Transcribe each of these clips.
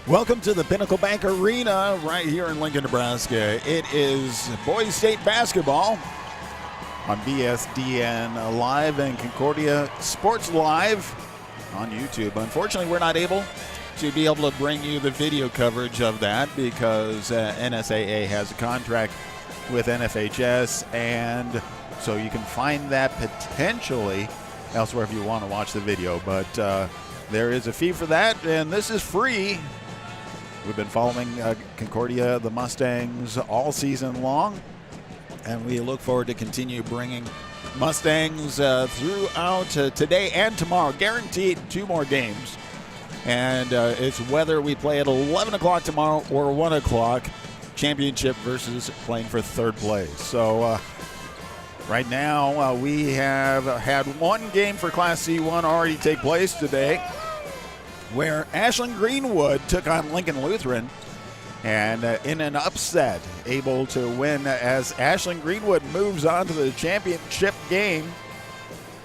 Welcome to the Pinnacle Bank Arena right here in Lincoln, Nebraska. It is Boys State basketball on BSDN Live and Concordia Sports Live on YouTube. Unfortunately, we're not able to bring you the video coverage of that because NSAA has a contract with NFHS, and so you can find that potentially elsewhere if you want to watch the video. But there is a fee for that, and this is free. We've been following Concordia, the Mustangs, all season long, and we look forward to continue bringing Mustangs throughout today and tomorrow. Guaranteed 2 more games, and it's whether we play at 11 o'clock tomorrow or 1 o'clock, championship versus playing for third place. So right now we have had 1 game for Class C1 already take place today, where Ashland Greenwood took on Lincoln Lutheran, and in an upset, able to win as Ashland Greenwood moves on to the championship game.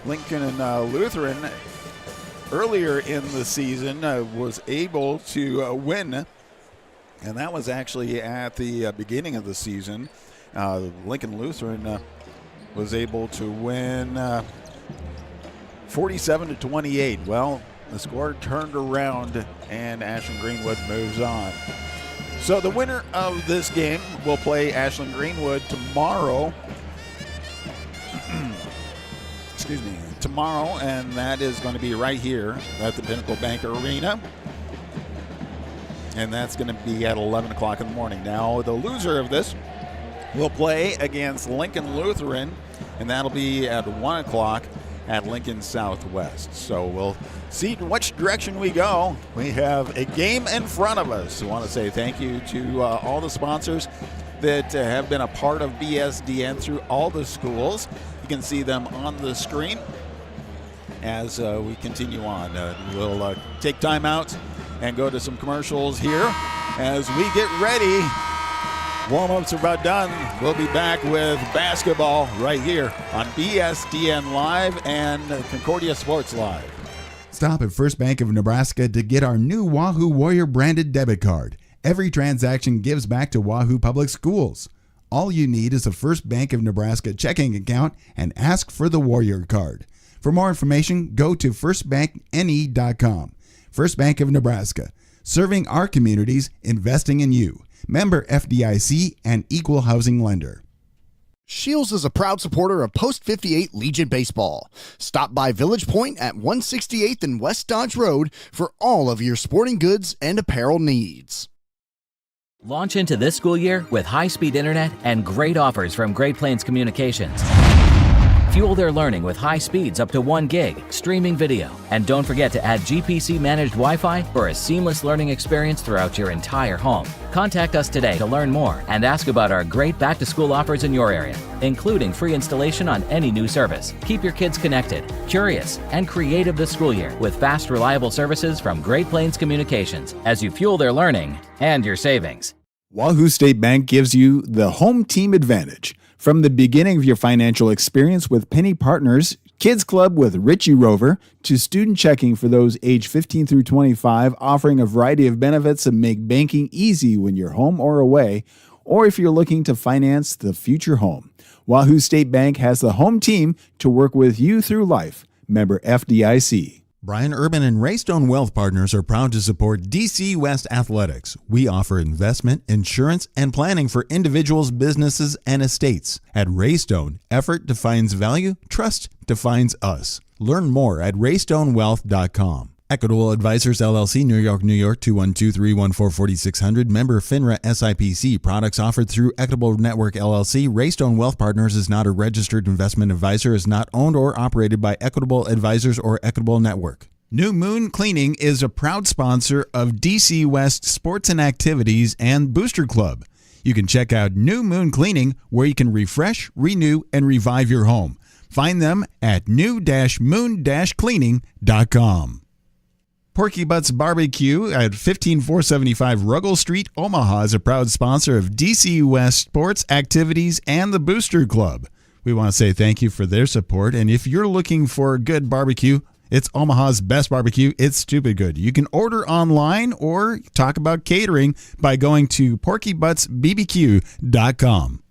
Lincoln and Lutheran earlier in the season was able to win, and that was actually at the beginning of the season. Lincoln Lutheran was able to win 47-28. Well, the score turned around, and Ashland Greenwood moves on. So the winner of this game will play Ashland Greenwood tomorrow. Tomorrow, and that is going to be right here at the Pinnacle Bank Arena. And that's going to be at 11 o'clock in the morning. Now, the loser of this will play against Lincoln Lutheran, and that'll be at 1 o'clock at Lincoln Southwest. So we'll see which direction we go. We have a game in front of us. I want to say thank you to all the sponsors that have been a part of BSDN through all the schools. You can see them on the screen as we continue on. We'll take time out and go to some commercials here as we get ready. Warm-ups are about done. We'll be back with basketball right here on BSDN Live and Concordia Sports Live. Stop at First Bank of Nebraska to get our new Wahoo Warrior branded debit card. Every transaction gives back to Wahoo Public Schools. All you need is a First Bank of Nebraska checking account and ask for the Warrior card. For more information, go to firstbankne.com. First Bank of Nebraska, serving our communities, investing in you. Member FDIC and equal housing lender. Shields is a proud supporter of Post 58 Legion Baseball. Stop by Village Point at 168th and West Dodge Road for all of your sporting goods and apparel needs. Launch into this school year with high-speed internet and great offers from Great Plains Communications. Fuel their learning with high speeds up to 1 gig, streaming video, and don't forget to add GPC-managed Wi-Fi for a seamless learning experience throughout your entire home. Contact us today to learn more and ask about our great back-to-school offers in your area, including free installation on any new service. Keep your kids connected, curious, and creative this school year with fast, reliable services from Great Plains Communications as you fuel their learning and your savings. Wahoo State Bank gives you the home team advantage. From the beginning of your financial experience with Penny Partners, Kids Club with Richie Rover, to student checking for those age 15 through 25, offering a variety of benefits that make banking easy when you're home or away, or if you're looking to finance the future home. Wahoo State Bank has the home team to work with you through life. Member FDIC. Brian Urban and Raystone Wealth Partners are proud to support DC West Athletics. We offer investment, insurance, and planning for individuals, businesses, and estates. At Raystone, effort defines value, trust defines us. Learn more at raystonewealth.com. Equitable Advisors LLC, New York, New York, 212-314-4600. Member FINRA SIPC. Products offered through Equitable Network LLC. Raystone Wealth Partners is not a registered investment advisor, is not owned or operated by Equitable Advisors or Equitable Network. New Moon Cleaning is a proud sponsor of DC West Sports and Activities and Booster Club. You can check out New Moon Cleaning, where you can refresh, renew, and revive your home. Find them at new-moon-cleaning.com. Porky Butts Barbecue at 15475 Ruggles Street, Omaha is a proud sponsor of DC West Sports Activities and the Booster Club. We want to say thank you for their support, and if you're looking for a good barbecue It's Omaha's best barbecue. It's stupid good. You can order online or talk about catering by going to porkybuttsbbq.com.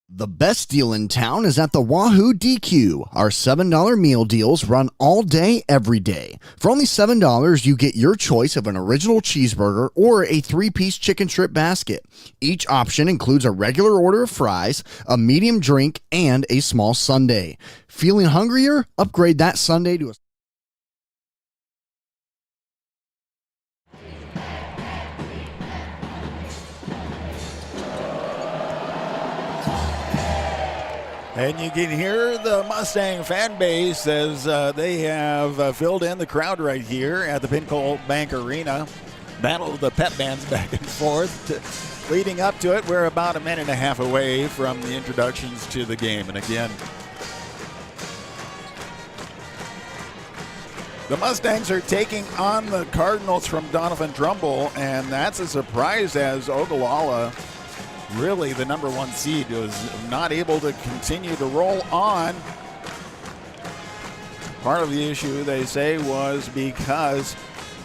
The best deal in town is at the Wahoo DQ. Our $7 meal deals run all day, every day. For only $7, you get your choice of an original cheeseburger or a 3-piece chicken strip basket. Each option includes a regular order of fries, a medium drink, and a small sundae. Feeling hungrier? Upgrade that sundae to a And you can hear the Mustang fan base as they have filled in the crowd right here at the Pinnacle Bank Arena. Battle of the pep bands back and forth. Leading up to it, we're about a minute and a half away from the introductions to the game. And again, the Mustangs are taking on the Cardinals from Doniphan-Trumbull, and that's a surprise as Ogallala, really the number 1 seed, was not able to continue to roll on. Part of the issue, they say, was because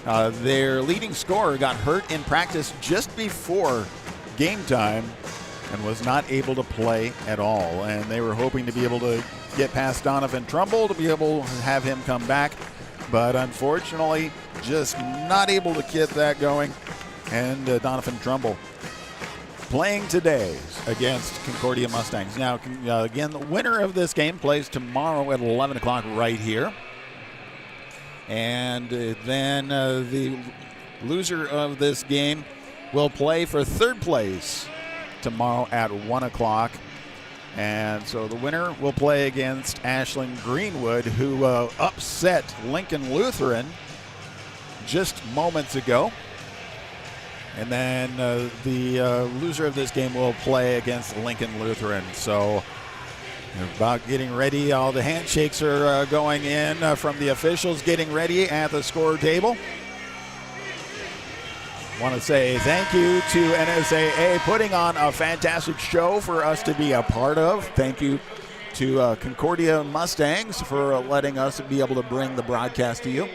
their leading scorer got hurt in practice just before game time and was not able to play at all. And they were hoping to be able to get past Doniphan-Trumbull to be able to have him come back. But unfortunately, just not able to get that going. And Doniphan-Trumbull playing today against Concordia Mustangs. Now, again, the winner of this game plays tomorrow at 11 o'clock right here. And then the loser of this game will play for third place tomorrow at 1 o'clock. And so the winner will play against Ashland Greenwood, who upset Lincoln Lutheran just moments ago. And then the loser of this game will play against Lincoln Lutheran. So about getting ready. All the handshakes are going in from the officials, getting ready at the score table. Want to say thank you to NSAA putting on a fantastic show for us to be a part of. Thank you to Concordia Mustangs for letting us be able to bring the broadcast to you.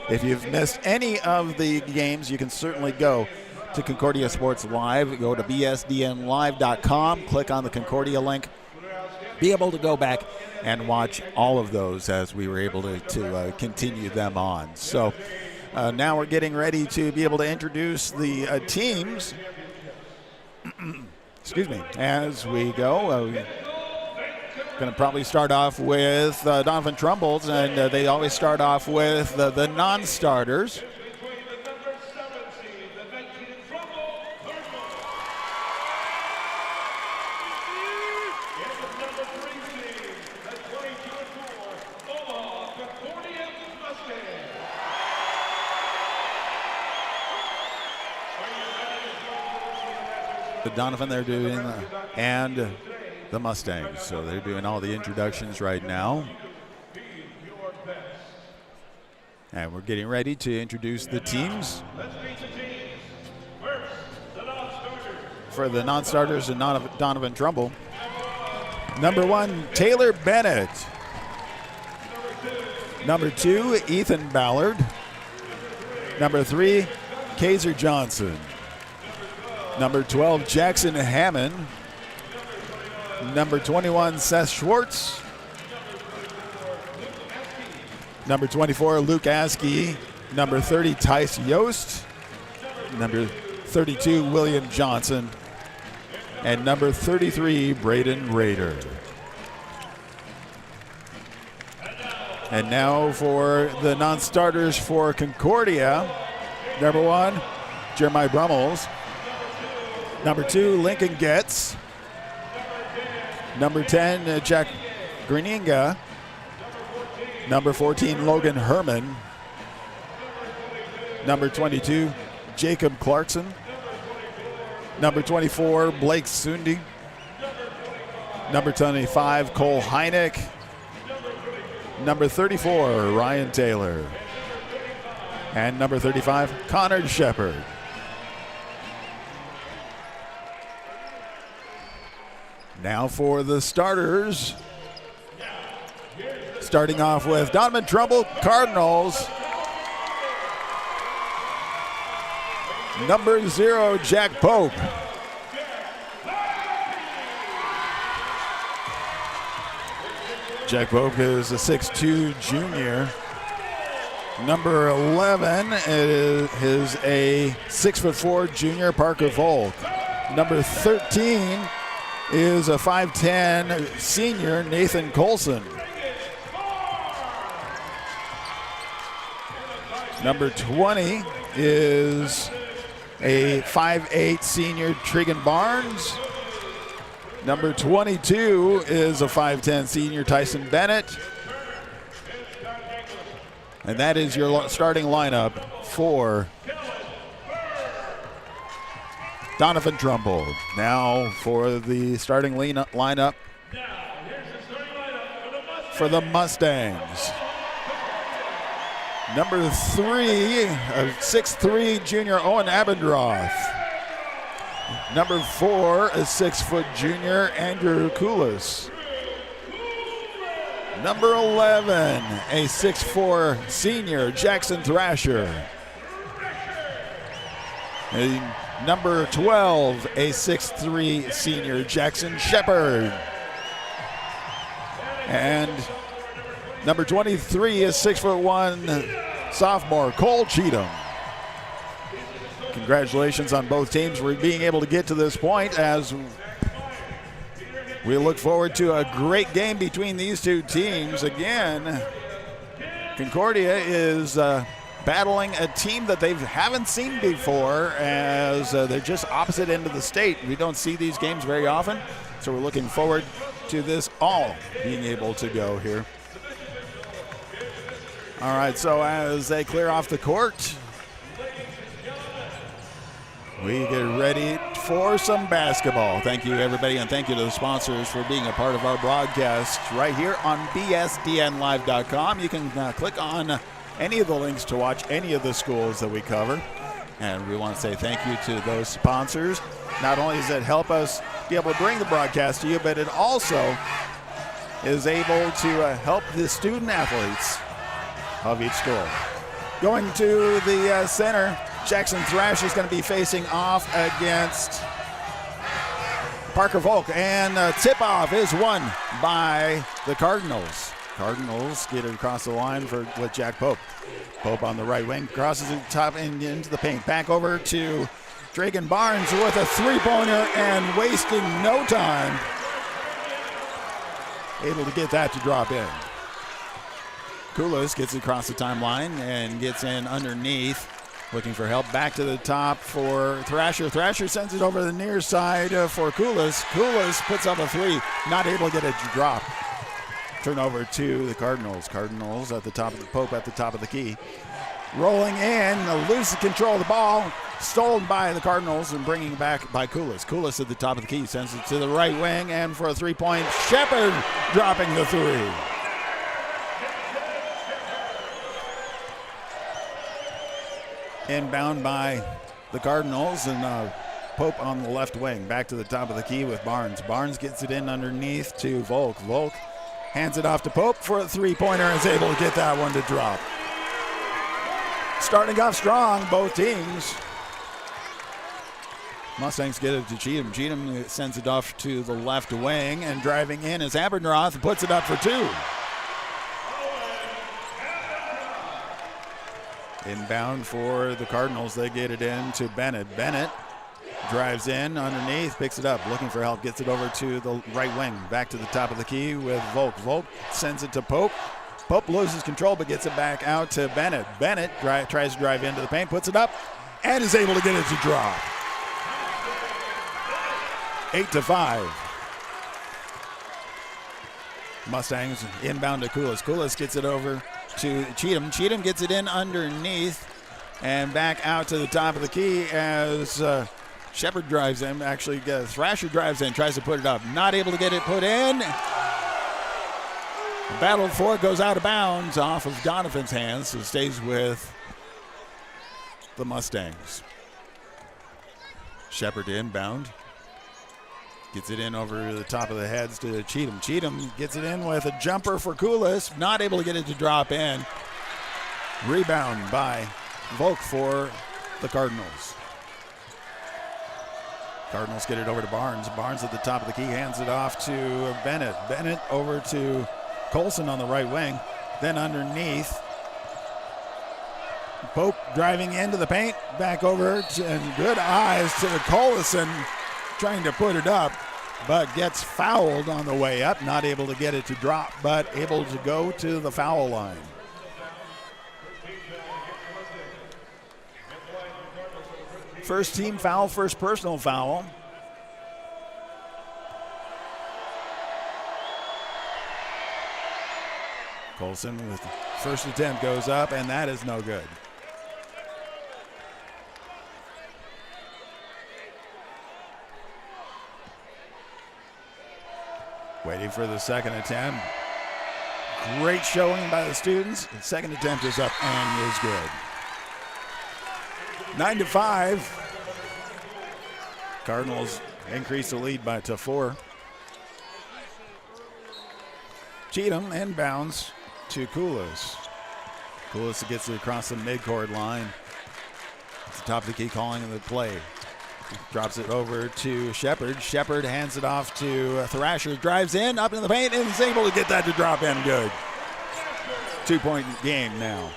If you've missed any of the games, you can certainly go to Concordia Sports Live. Go to bsdnlive.com, click on the Concordia link, be able to go back and watch all of those as we were able to continue them on. So now we're getting ready to be able to introduce the teams. Excuse me, as we go. Going to probably start off with Doniphan-Trumbull's, and they always start off with the non-starters. The Doniphan, they're doing, and the Mustangs. So they're doing all the introductions right now. And we're getting ready to introduce the teams. For the non-starters and Doniphan-Trumbull. Number 1, Taylor Bennett. Number 2, Ethan Ballard. Number 3, Kaiser Johnson. Number 12, Jackson Hammond. Number 21, Seth Schwartz. Number 24, Luke Askey. Number 30, Tice Yost. Number 32, William Johnson. And number 33, Braden Rader. And now for the non-starters for Concordia. Number 1, Jeremiah Brummels. Number 2, Lincoln Getz. Number 10, Jack Greninga. Number 14, Logan Herman. Number 22, Jacob Clarkson. Number 24, Blake Sundi. Number 25, Cole Heineck. Number 34, Ryan Taylor. And number 35, Connor Shepard. Now for the starters. Starting off with Doniphan-Trumbull Cardinals. Number 0, Jack Pope. Jack Pope is a 6'2 junior. Number 11 is a 6'4 junior, Parker Volk. Number 13 is a 5'10 senior, Nathan Colson. Number 20 is a 5'8 senior, Trigan Barnes. Number 22 is a 5'10 senior, Tyson Bennett. And that is your starting lineup for Doniphan-Trumbull. Now for the starting lineup for the Mustangs. Number 3, a 6'3 junior, Owen Abendroth. Number 4, a 6' junior, Andrew Koulis. Number 11, a 6'4 senior, Jackson Thrasher. And number 12, a 6'3 senior, Jackson Shepard. And number 23 is 6'1 sophomore, Cole Cheatham. Congratulations on both teams for being able to get to this point, as we look forward to a great game between these two teams. Again, Concordia is battling a team that they haven't seen before, as they're just opposite end of the state. We don't see these games very often, so we're looking forward to this all being able to go here. All right, so as they clear off the court, we get ready for some basketball. Thank you, everybody, and thank you to the sponsors for being a part of our broadcast right here on bsdnlive.com. You can click on any of the links to watch any of the schools that we cover. And we want to say thank you to those sponsors. Not only does it help us be able to bring the broadcast to you, but it also is able to help the student athletes of each school. Going to the center, Jackson Thrash is going to be facing off against Parker Volk, and tip-off is won by the Cardinals. Cardinals get it across the line with Jack Pope. Pope on the right wing, crosses it top and into the paint. Back over to Dragan Barnes with a three-pointer and wasting no time. Able to get that to drop in. Koulis gets across the timeline and gets in underneath. Looking for help. Back to the top for Thrasher. Thrasher sends it over the near side for Koulis. Koulis puts up a three. Not able to get it to drop. Turnover to the Cardinals. Cardinals at the top of the Pope at the top of the key. Rolling in. Loses control of the ball. Stolen by the Cardinals and bringing back by Koulis. Koulis at the top of the key. Sends it to the right wing, and for a three-point, Shepard dropping the three. Inbound by the Cardinals, and Pope on the left wing. Back to the top of the key with Barnes. Barnes gets it in underneath to Volk. Volk hands it off to Pope for a three-pointer and is able to get that one to drop. Starting off strong, both teams. Mustangs get it to Cheatham. Cheatham sends it off to the left wing, and driving in is Abendroth, puts it up for two. Inbound for the Cardinals. They get it in to Bennett. Bennett drives in underneath, picks it up, looking for help, gets it over to the right wing. Back to the top of the key with Volk. Volk sends it to Pope. Pope loses control but gets it back out to Bennett. Bennett tries to drive into the paint, puts it up, and is able to get it to drop. 8-5. Mustangs inbound to Koulis. Koulis gets it over to Cheatham. Cheatham gets it in underneath and back out to the top of the key as Shepard drives in. Actually, Thrasher drives in, tries to put it up. Not able to get it put in. The battle for it goes out of bounds off of Doniphan's hands, so stays with the Mustangs. Shepard inbound. Gets it in over the top of the heads to Cheatham. Cheatham gets it in with a jumper for Koulis. Not able to get it to drop in. Rebound by Volk for the Cardinals. Cardinals get it over to Barnes. Barnes at the top of the key hands it off to Bennett. Bennett over to Colson on the right wing. Then underneath. Pope driving into the paint. Back over and good eyes to Collison. Trying to put it up, but gets fouled on the way up. Not able to get it to drop, but able to go to the foul line. First team foul, first personal foul. Colson with the first attempt goes up, and that is no good. Waiting for the second attempt. Great showing by the students. The second attempt is up and is good. 9-5. Cardinals increase the lead to 4. Cheatham inbounds to Koulis. Koulis gets it across the midcourt line. It's the top of the key calling of the play. Drops it over to Shepard. Shepard hands it off to Thrasher. Drives in, up in the paint, and is able to get that to drop in good. 2-point game now.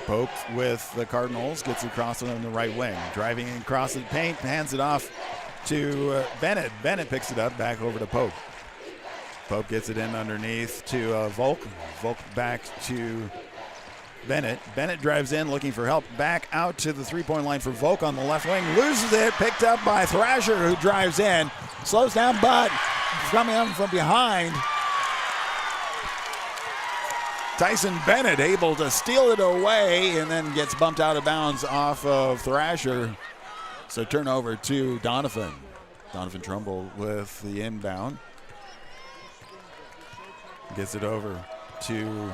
Pope with the Cardinals gets it across on the right wing. Driving across the paint, hands it off to Bennett. Bennett picks it up, back over to Pope. Pope gets it in underneath to Volk. Volk back to Bennett. Bennett drives in looking for help. Back out to the three-point line for Volk on the left wing. Loses it. Picked up by Thrasher, who drives in. Slows down, but coming up from behind. Tyson Bennett able to steal it away and then gets bumped out of bounds off of Thrasher. So turnover to Doniphan. Doniphan-Trumbull with the inbound. Gets it over to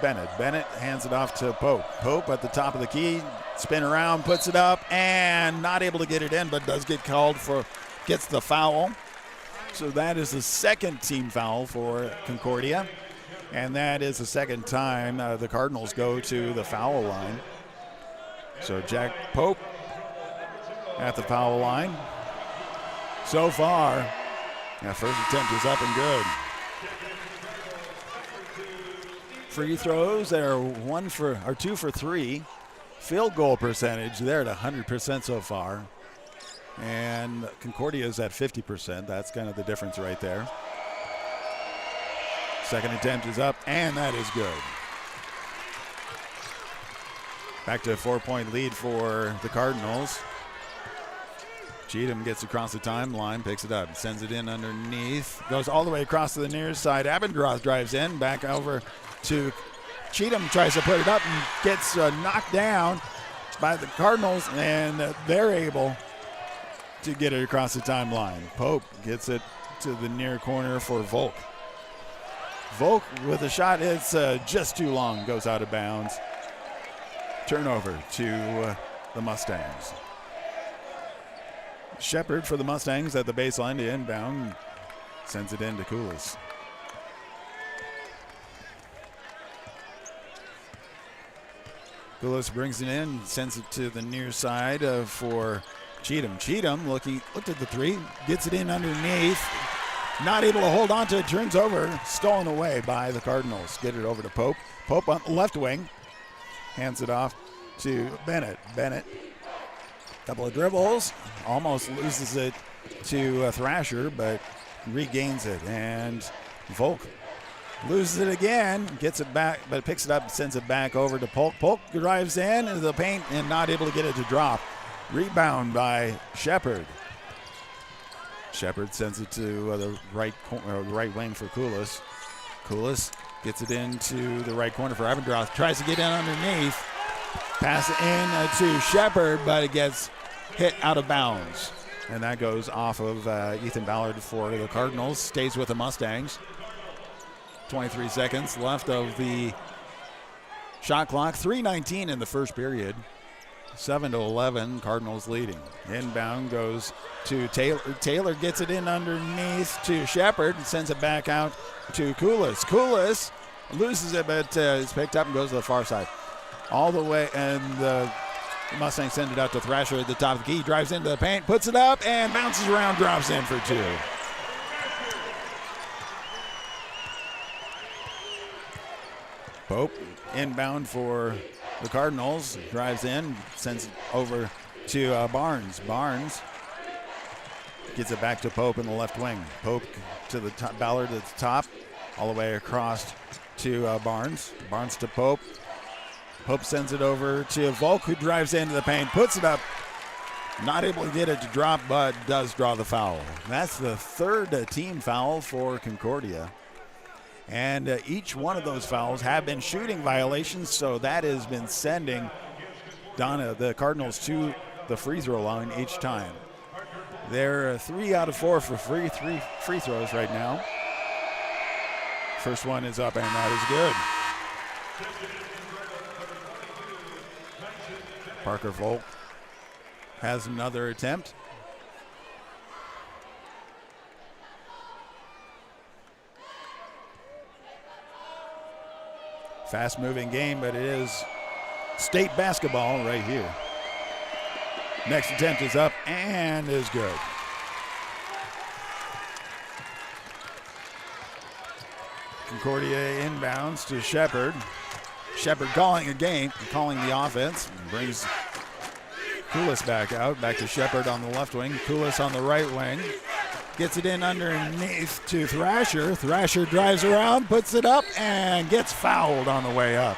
Bennett. Bennett hands it off to Pope. Pope at the top of the key, spin around, puts it up, and not able to get it in, but does get called for, gets the foul. So that is the second team foul for Concordia, and that is the second time the Cardinals go to the foul line. So Jack Pope at the foul line. So far, that first attempt is up and good. Free throws are 2 for 3. Field goal percentage, they're at 100% so far. And Concordia is at 50%. That's kind of the difference right there. Second attempt is up, and that is good. Back to a 4-point lead for the Cardinals. Cheatham gets across the timeline, picks it up, sends it in underneath, goes all the way across to the near side. Abendroth drives in, back over to Cheatham, tries to put it up and gets knocked down by the Cardinals, and they're able to get it across the timeline. Pope gets it to the near corner for Volk. Volk with a shot, it's just too long, goes out of bounds. Turnover to the Mustangs. Shepard for the Mustangs at the baseline to inbound, sends it in to Koulis. Koulis brings it in, sends it to the near side for Cheatham. Cheatham looked at the three, gets it in underneath, not able to hold on to it, turns over, stolen away by the Cardinals. Get it over to Pope. Pope on the left wing, hands it off to Bennett. Bennett, couple of dribbles, almost loses it to Thrasher, but regains it. And Volk loses it again, gets it back, but picks it up, sends it back over to Polk. Polk drives in into the paint and not able to get it to drop. Rebound by Shepard. Shepard sends it to the right wing for Koulis. Koulis gets it into the right corner for Abendroth. Tries to get in underneath. Pass it in to Shepard, but it gets hit out of bounds. And that goes off of Ethan Ballard for the Cardinals. Stays with the Mustangs. 23 seconds left of the shot clock. 3:19 in the first period. 7-11, Cardinals leading. Inbound goes to Taylor. Taylor gets it in underneath to Shepard and sends it back out to Koulis. Koulis loses it, but it's picked up and goes to the far side. All the way, and the Mustangs send it out to Thrasher at the top of the key. Drives into the paint, puts it up, and bounces around, drops in for 2. Pope inbound for the Cardinals. Drives in, sends it over to Barnes. Barnes gets it back to Pope in the left wing. Pope to the top, Ballard at the top, all the way across to Barnes. Barnes to Pope. Pope sends it over to Volk, who drives into the paint, puts it up. Not able to get it to drop, but does draw the foul. That's the third team foul for Concordia. And each one of those fouls have been shooting violations, so that has been sending the Cardinals to the free throw line each time. They're 3 out of 4 for free throws right now. First one is up, and that is good. Parker Volk has another attempt. Fast-moving game, but it is state basketball right here. Next attempt is up and is good. Concordia inbounds to Shepard. Shepard calling a game, calling the offense. Brings Koulis back out, back to Shepard on the left wing. Koulis on the right wing. Gets it in underneath to Thrasher. Thrasher drives around, puts it up, and gets fouled on the way up.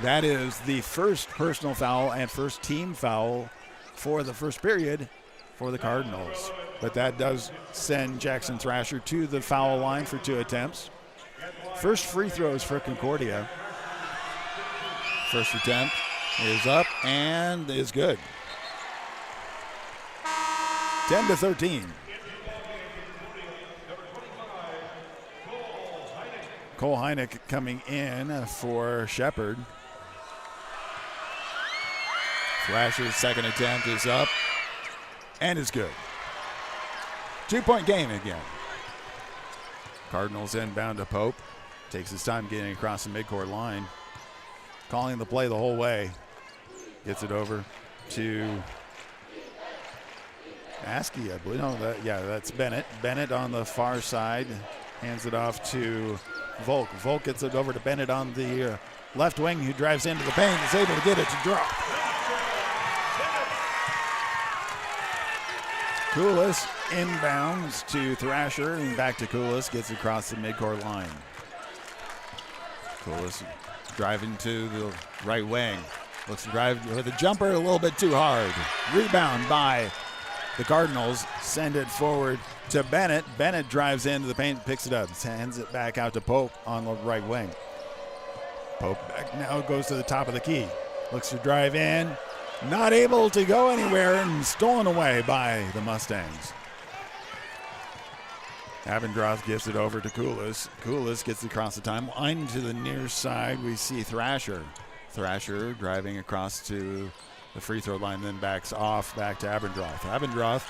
That is the first personal foul and first team foul for the first period for the Cardinals. But that does send Jackson Thrasher to the foul line for 2 attempts. First free throws for Concordia. First attempt is up and is good. 10-13. Cole Heineck coming in for Shepard. Thrasher's second attempt is up and is good. 2-point game again. Cardinals inbound to Pope. Takes his time getting across the midcourt line. Calling the play the whole way. Gets it over to Askey, I believe. No, that's Bennett. Bennett on the far side. Hands it off to Volk. Volk gets it over to Bennett on the left wing, who drives into the paint. Is able to get it to drop. Koulis inbounds to Thrasher and back to Koulis. Gets across the midcourt line. Koulis driving to the right wing. Looks to drive with a jumper a little bit too hard. Rebound by the Cardinals. Send it forward to Bennett. Bennett drives into the paint, picks it up, hands it back out to Pope on the right wing. Pope back now goes to the top of the key. Looks to drive in. Not able to go anywhere and stolen away by the Mustangs. Abendroth gives it over to Koulis. Koulis gets across the timeline to the near side. We see Thrasher. Thrasher driving across to the free throw line, then backs off back to Abendroth. Abendroth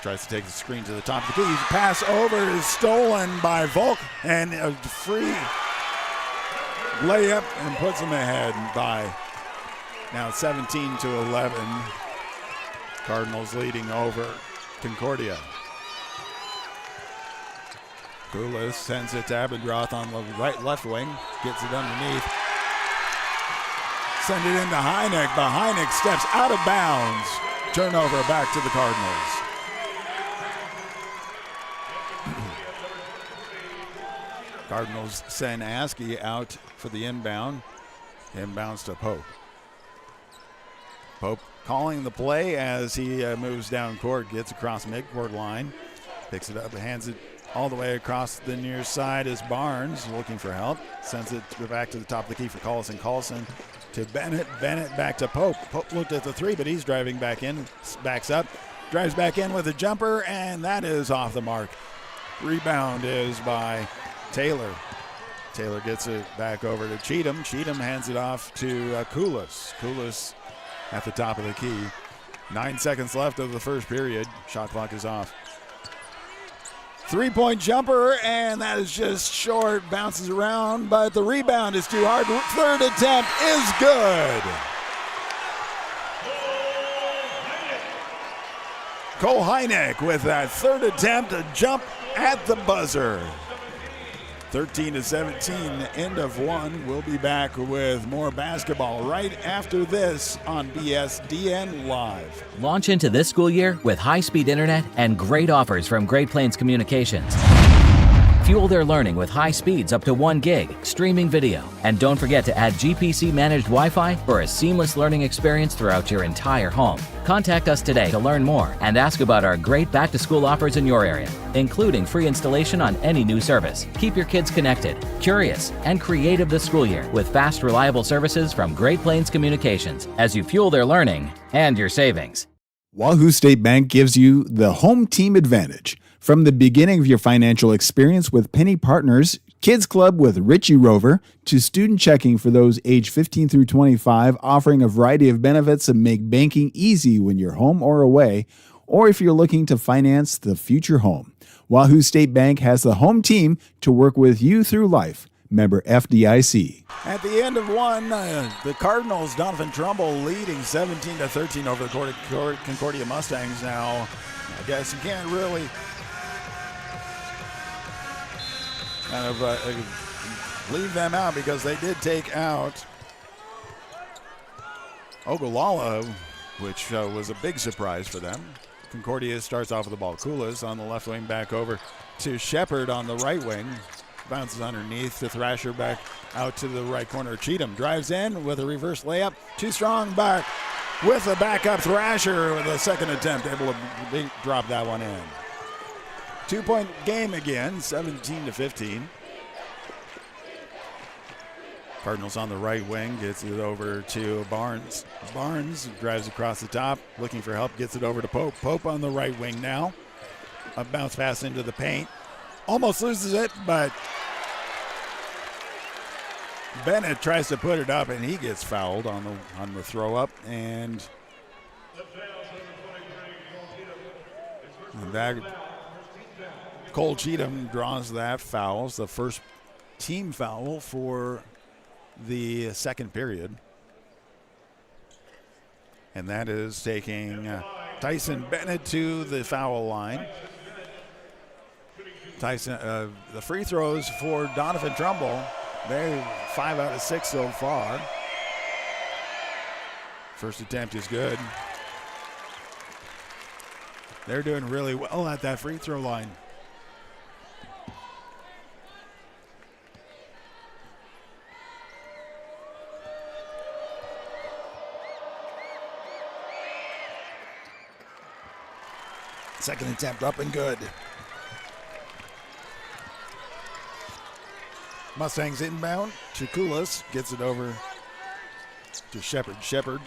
tries to take the screen to the top of the key. Pass over is stolen by Volk, and a free layup and puts him ahead by now 17-11. Cardinals leading over Concordia. Koulis sends it to Abendroth on the left wing. Gets it underneath. Send it into Heineck, but Heineck steps out of bounds. Turnover back to the Cardinals. Cardinals send Askey out for the inbound. Inbounds to Pope. Pope calling the play as he moves down court, gets across midcourt line, picks it up, hands it all the way across the near side is Barnes looking for help. Sends it back to the top of the key for Collison. Collison to Bennett. Bennett back to Pope. Pope looked at the three, but he's driving back in. Backs up. Drives back in with a jumper, and that is off the mark. Rebound is by Taylor. Taylor gets it back over to Cheatham. Cheatham hands it off to Koulis. Koulis at the top of the key. 9 seconds left of the first period. Shot clock is off. Three-point jumper, and that is just short. Bounces around, but the rebound is too hard. Third attempt is good. Cole Hynek with that third attempt, a jump at the buzzer. 13-17, end of one. We'll be back with more basketball right after this on BSDN Live. Launch into this school year with high-speed internet and great offers from Great Plains Communications. Fuel their learning with high speeds up to 1 gig, streaming video, and don't forget to add GPC-managed Wi-Fi for a seamless learning experience throughout your entire home. Contact us today to learn more and ask about our great back-to-school offers in your area, including free installation on any new service. Keep your kids connected, curious, and creative this school year with fast, reliable services from Great Plains Communications as you fuel their learning and your savings. Wahoo State Bank gives you the home team advantage. From the beginning of your financial experience with Penny Partners, Kids Club with Richie Rover, to student checking for those age 15 through 25, offering a variety of benefits that make banking easy when you're home or away, or if you're looking to finance the future home. Wahoo State Bank has the home team to work with you through life. Member FDIC. At the end of one, the Cardinals, Doniphan-Trumbull leading 17-13 over the Concordia Mustangs. Now, I guess you can't really kind of leave them out because they did take out Ogallala, which was a big surprise for them. Concordia starts off with the ball. Koulis on the left wing, back over to Shepard on the right wing. Bounces underneath to Thrasher, back out to the right corner. Cheatham drives in with a reverse layup. Too strong back with a backup. Thrasher with a second attempt, able to drop that one in. 2-point game again, 17-15. Cardinals on the right wing, gets it over to Barnes. Barnes drives across the top, looking for help, gets it over to Pope. Pope on the right wing now. A bounce pass into the paint. Almost loses it, but Bennett tries to put it up, and he gets fouled on the throw up, and that Cole Cheatham draws that foul. It's the first team foul for the second period, and that is taking Tyson Bennett to the foul line. Tyson, the free throws for Doniphan-Trumbull, they're 5 out of 6 so far. First attempt is good. They're doing really well at that free throw line. Second attempt up and good. Mustangs inbound to Koulis, gets it over to Shepard. Shepard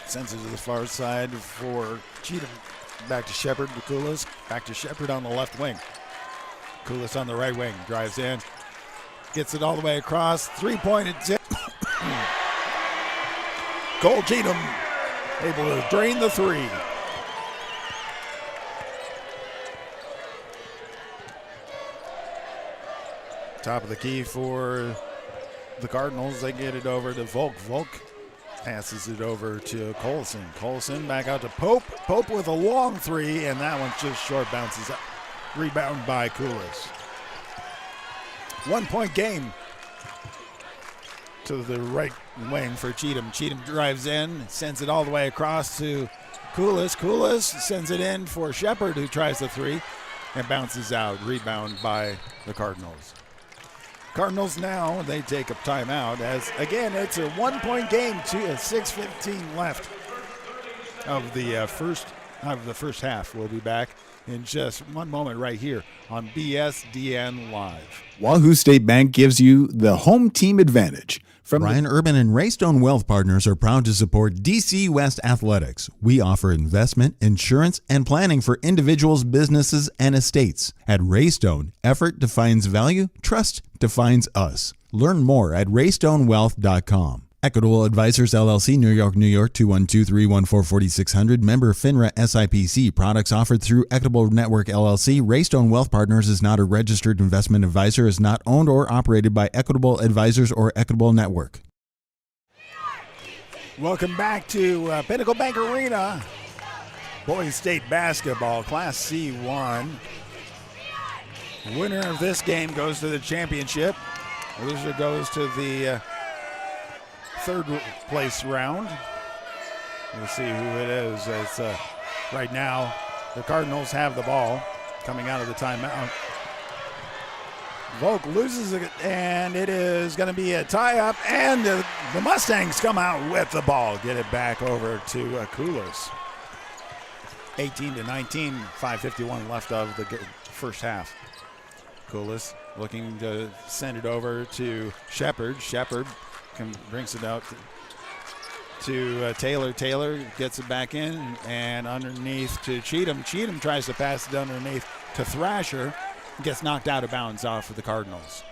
sends it to the far side for Cheatham. Back to Shepard to Koulis, back to Shepard on the left wing. Koulis on the right wing, drives in, gets it all the way across, three-point attempt. Cole Cheatham able to drain the three. Top of the key for the Cardinals. They get it over to Volk. Volk passes it over to Colson. Colson back out to Pope. Pope with a long three, and that one's just short, bounces up. Rebound by Koulis. 1 point game to the right wing for Cheatham. Cheatham drives in, sends it all the way across to Koulis. Koulis sends it in for Shepard, who tries the three and bounces out. Rebound by the Cardinals. Cardinals now, they take a timeout as, again, it's a 1 point game, 6:15 left of the first of the first half. We'll be back in just one moment right here on BSDN Live. Wahoo State Bank gives you the home team advantage. Brian Urban and Raystone Wealth Partners are proud to support DC West Athletics. We offer investment, insurance, and planning for individuals, businesses, and estates. At Raystone, effort defines value, trust defines us. Learn more at raystonewealth.com. Equitable Advisors LLC, New York, New York, 212-314-4600. Member FINRA SIPC. Products offered through Equitable Network LLC. Raystone Wealth Partners is not a registered investment advisor, is not owned or operated by Equitable Advisors or Equitable Network. Welcome back to Pinnacle Bank Arena. Boys State basketball, Class C1. Winner of this game goes to the championship. Loser goes to the third place round. We'll see who it is. It's right now the Cardinals have the ball coming out of the timeout. Volk loses it, and it is going to be a tie-up, and the Mustangs come out with the ball. Get it back over to Koulis. 18-19, 5:51 left of the first half. Koulis looking to send it over to Shepard. Shepard brings it out to Taylor. Taylor gets it back in and underneath to Cheatham. Cheatham tries to pass it underneath to Thrasher. Gets knocked out of bounds off of the Cardinals.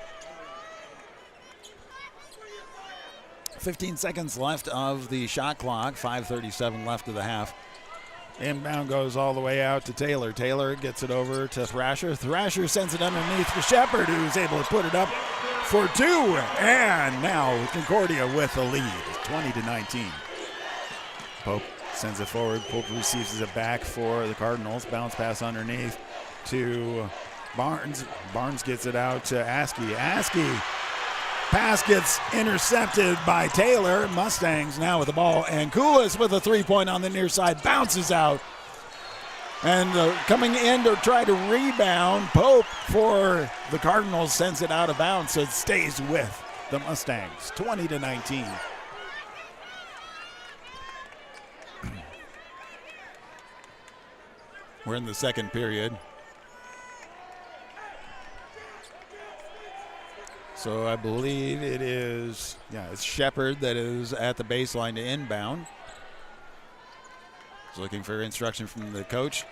15 seconds left of the shot clock. 5:37 left of the half. Inbound goes all the way out to Taylor. Taylor gets it over to Thrasher. Thrasher sends it underneath to Shepard, who's able to put it up for two. And now Concordia with the lead, 20-19. Pope sends it forward. Pope receives it back for the Cardinals. Bounce pass underneath to Barnes. Barnes gets it out to Askey. Askey. Pass gets intercepted by Taylor. Mustangs now with the ball. And Koulis with a three-point on the near side. Bounces out. And coming in to try to rebound, Pope for the Cardinals sends it out of bounds. So it stays with the Mustangs. 20-19. We're in the second period. So I believe it is, it's Shepard that is at the baseline to inbound. He's looking for instruction from the coach.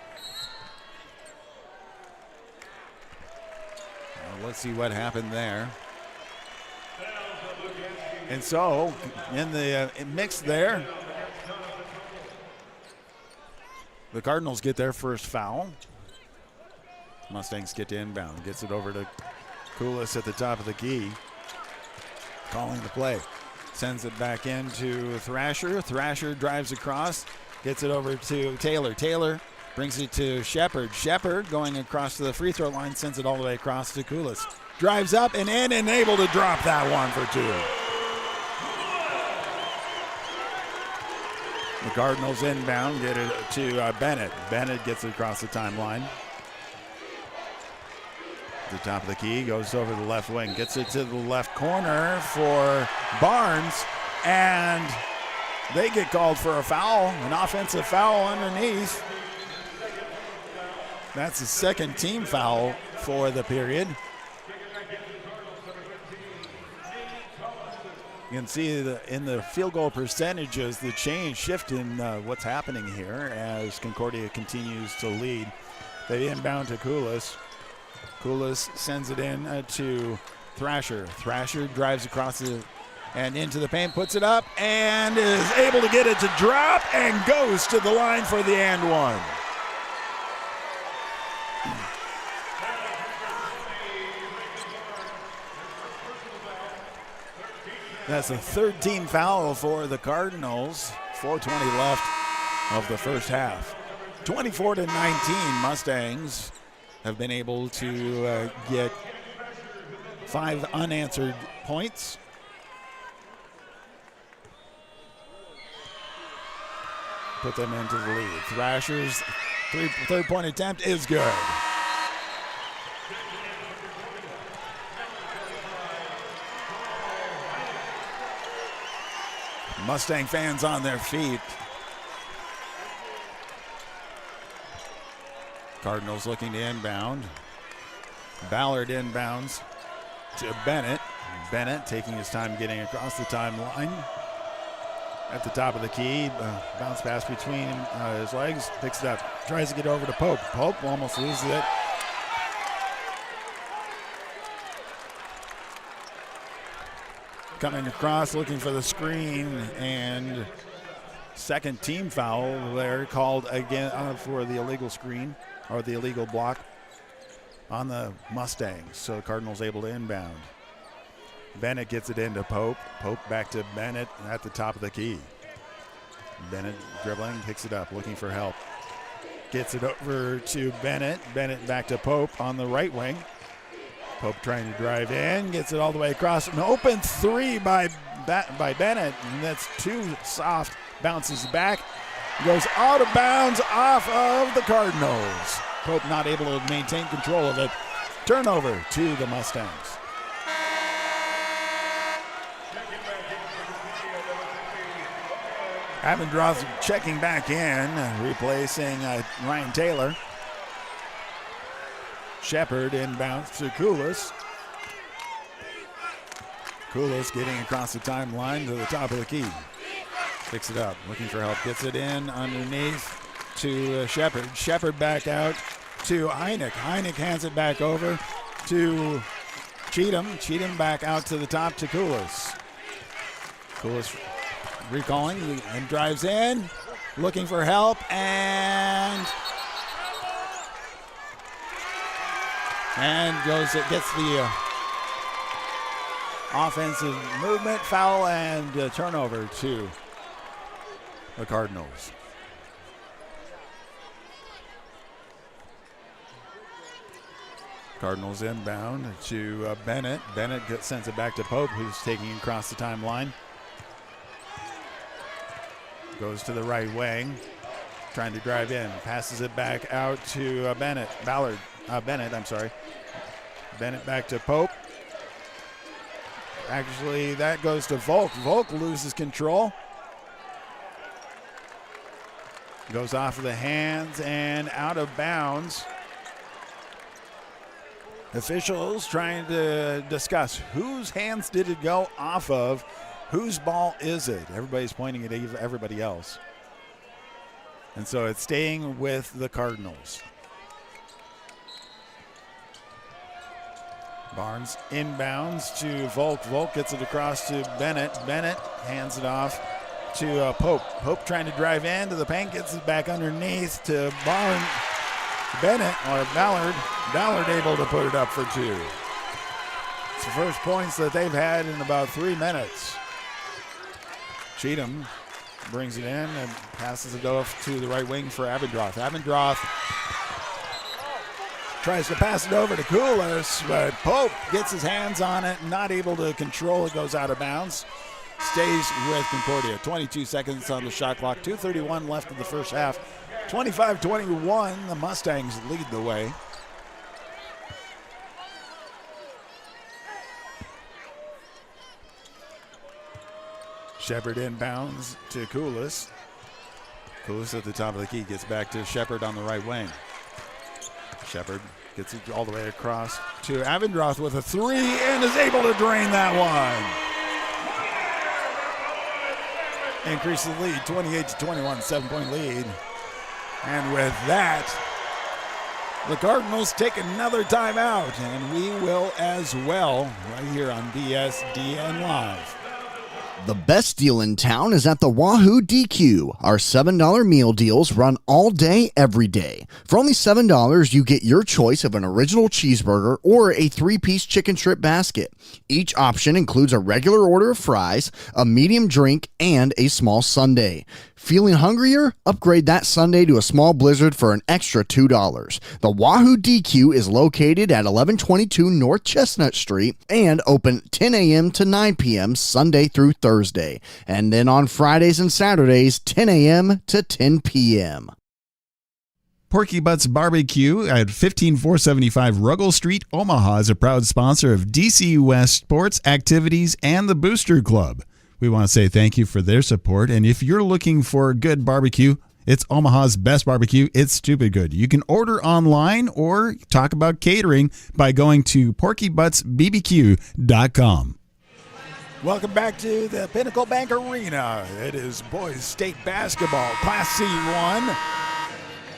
Let's see what happened there. And so, in the mix there, the Cardinals get their first foul. Mustangs get to inbound. Gets it over to Koulis at the top of the key, calling the play. Sends it back into Thrasher. Thrasher drives across, gets it over to Taylor. Taylor brings it to Shepard. Shepard going across to the free throw line, sends it all the way across to Koulis. Drives up and in and able to drop that one for two. The Cardinals inbound, get it to Bennett. Bennett gets it across the timeline. The top of the key, goes over the left wing, gets it to the left corner for Barnes, and they get called for a foul, an offensive foul underneath. That's the second team foul for the period. You can see in the field goal percentages, the shift in what's happening here as Concordia continues to lead. They inbound to Koulis. Koulis sends it in to Thrasher. Thrasher drives across and into the paint, puts it up, and is able to get it to drop and goes to the line for the and one. That's the third team foul for the Cardinals. 4:20 left of the first half. 24-19, Mustangs have been able to get 5 unanswered points. Put them into the lead. Thrasher's third-point attempt is good. Mustang fans on their feet. Cardinals looking to inbound. Ballard inbounds to Bennett. Bennett taking his time getting across the timeline. At the top of the key, bounce pass between his legs, picks it up, tries to get over to Pope. Pope almost loses it. Coming across, looking for the screen, and second team foul there called again for the illegal screen or the illegal block on the Mustangs. So Cardinals able to inbound. Bennett gets it into Pope. Pope back to Bennett at the top of the key. Bennett dribbling, picks it up, looking for help. Gets it over to Bennett. Bennett back to Pope on the right wing. Pope trying to drive in, gets it all the way across. An open three by Bennett, and that's too soft. Bounces back, goes out of bounds off of the Cardinals. Pope not able to maintain control of it. Turnover to the Mustangs. Abendroth checking back in, replacing Ryan Taylor. Shepard inbounds to Koulis. Koulis getting across the timeline to the top of the key. Picks it up, looking for help. Gets it in underneath to Shepard. Shepard back out to Heineck. Heineck hands it back over to Cheatham. Cheatham back out to the top to Koulis. Koulis recalling and drives in, looking for help, and gets the offensive movement foul and turnover to the Cardinals. Cardinals inbound to Bennett. Bennett sends it back to Pope, who's taking it across the timeline. Goes to the right wing, trying to drive in. Passes it back out to Bennett. Bennett back to Pope. Actually, that goes to Volk. Volk loses control. Goes off of the hands and out of bounds. Officials trying to discuss whose hands did it go off of. Whose ball is it? Everybody's pointing at everybody else. And so it's staying with the Cardinals. Barnes inbounds to Volk. Volk gets it across to Bennett. Bennett hands it off to Pope. Pope trying to drive into the paint, gets it back underneath to Barnes. Bennett, or Ballard. Ballard able to put it up for two. It's the first points that they've had in about 3 minutes. Cheatham brings it in and passes it off to the right wing for Abendroth. Abendroth tries to pass it over to Koulis, but Pope gets his hands on it, not able to control it, goes out of bounds. Stays with Concordia. 22 seconds on the shot clock, 2:31 left in the first half. 25-21, the Mustangs lead the way. Shepard inbounds to Koulis. Koulis at the top of the key, gets back to Shepard on the right wing. Shepard gets it all the way across to Abendroth with a three and is able to drain that one. Increase the lead, 28-21, 7-point lead. And with that, the Cardinals take another timeout, and we will as well right here on BSDN Live. The best deal in town is at the Wahoo DQ. Our $7 meal deals run all day, every day. For only $7, you get your choice of an original cheeseburger or a 3-piece chicken strip basket. Each option includes a regular order of fries, a medium drink, and a small sundae. Feeling hungrier? Upgrade that sundae to a small blizzard for an extra $2. The Wahoo DQ is located at 1122 North Chestnut Street and open 10 a.m. to 9 p.m. Sunday through Thursday. And then on Fridays and Saturdays, 10 a.m. to 10 p.m. Porky Butts Barbecue at 15475 Ruggles Street, Omaha is a proud sponsor of DC West sports, activities, and the Booster Club. We want to say thank you for their support, and if you're looking for good barbecue, It's Omaha's best barbecue. It's stupid good. You can order online or talk about catering by going to porkybuttsbbq.com. Welcome back to the Pinnacle Bank Arena. It is boys state basketball, Class C1.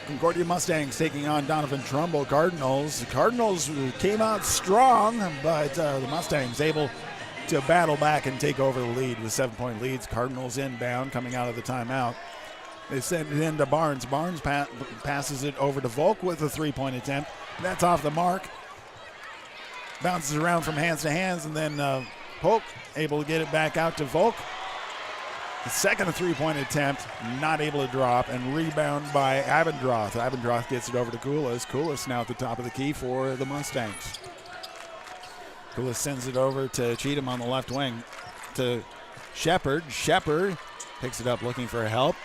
Concordia Mustangs taking on Doniphan-Trumbull Cardinals. The Cardinals came out strong, but the Mustangs able to battle back and take over the lead with 7-point leads. Cardinals inbound coming out of the timeout. They send it into Barnes. Barnes passes it over to Volk with a 3-point attempt. That's off the mark. Bounces around from hands to hands, and then Polk able to get it back out to Volk. The second 3-point attempt, not able to drop, and rebound by Abendroth. Abendroth gets it over to Koulis. Koulis now at the top of the key for the Mustangs. Koulis sends it over to Cheatham on the left wing to Shepard. Shepard picks it up looking for help.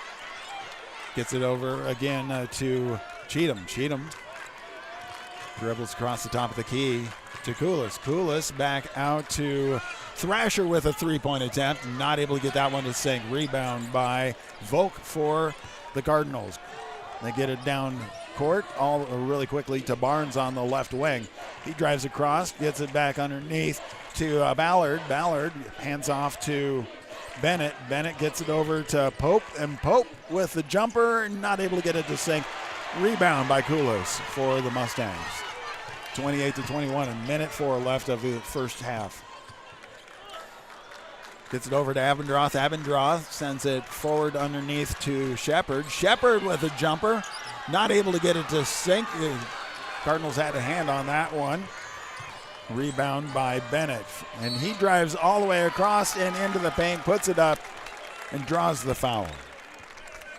Gets it over again to Cheatham. Cheatham dribbles across the top of the key to Koulis. Koulis back out to Thrasher with a 3-point attempt. Not able to get that one to sink. Rebound by Volk for the Cardinals. They get it down court all really quickly to Barnes on the left wing. He drives across, gets it back underneath to Ballard. Ballard hands off to Bennett. Bennett gets it over to Pope, and Pope with the jumper, not able to get it to sink. Rebound by Koulis for the Mustangs. 28-21, a minute 4 left of the first half. Gets it over to Abendroth. Abendroth sends it forward underneath to Shepard. Shepard with a jumper, not able to get it to sink. The Cardinals had a hand on that one. Rebound by Bennett, and he drives all the way across and into the paint, puts it up, and draws the foul.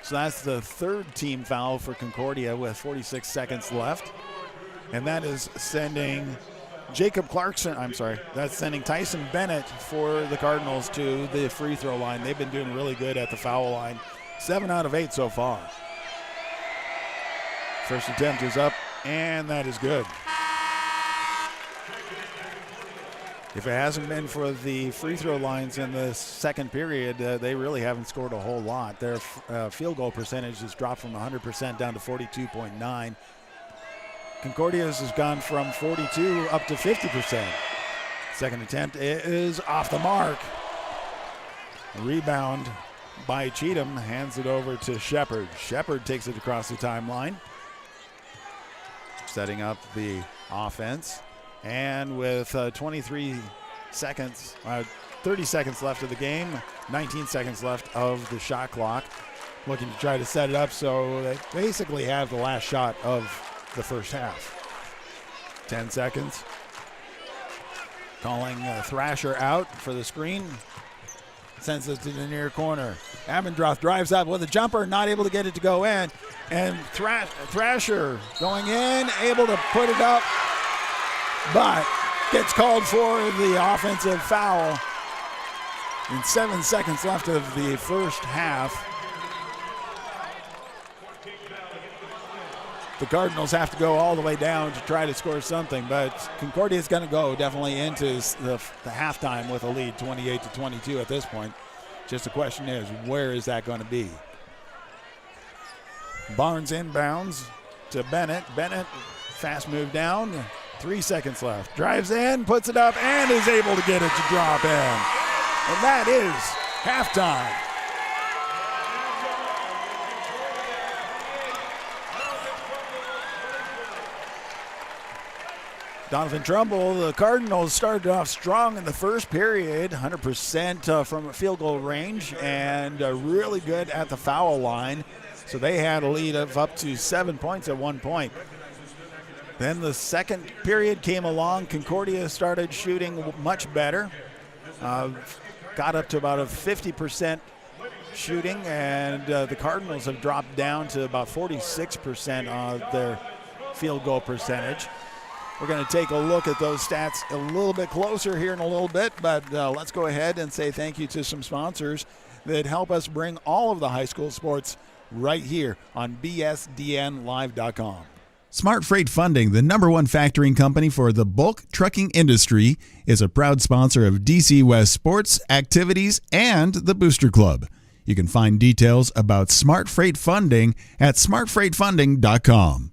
So that's the third team foul for Concordia with 46 seconds left. And that is sending that's sending Tyson Bennett for the Cardinals to the free throw line. They've been doing really good at the foul line. 7 out of 8 so far. First attempt is up, and that is good. If it hasn't been for the free throw lines in the second period, they really haven't scored a whole lot. Their field goal percentage has dropped from 100% down to 42.9. Concordia's has gone from 42 up to 50%. Second attempt is off the mark. Rebound by Cheatham, hands it over to Shepard. Shepard takes it across the timeline, setting up the offense. And with 30 seconds left of the game, 19 seconds left of the shot clock, looking to try to set it up so they basically have the last shot of the first half. 10 seconds. Calling Thrasher out for the screen. Sends it to the near corner. Abendroth drives up with a jumper, not able to get it to go in. And Thrasher going in, able to put it up, but gets called for the offensive foul. In 7 seconds left of the first half. The Cardinals have to go all the way down to try to score something, but Concordia is going to go definitely into the halftime with a lead, 28-22 at this point. Just the question is, where is that going to be? Barnes inbounds to Bennett. Bennett, fast move down. 3 seconds left. Drives in, puts it up, and is able to get it to drop in. And that is halftime. Doniphan-Trumbull, the Cardinals started off strong in the first period, 100% from field goal range, and really good at the foul line. So they had a lead of up to 7 points at one point. Then the second period came along. Concordia started shooting much better. Got up to about a 50% shooting, and the Cardinals have dropped down to about 46% of their field goal percentage. We're going to take a look at those stats a little bit closer here in a little bit, but let's go ahead and say thank you to some sponsors that help us bring all of the high school sports right here on bsdnlive.com. Smart Freight Funding, the #1 factoring company for the bulk trucking industry, is a proud sponsor of DC West sports, activities, and the Booster Club. You can find details about Smart Freight Funding at smartfreightfunding.com.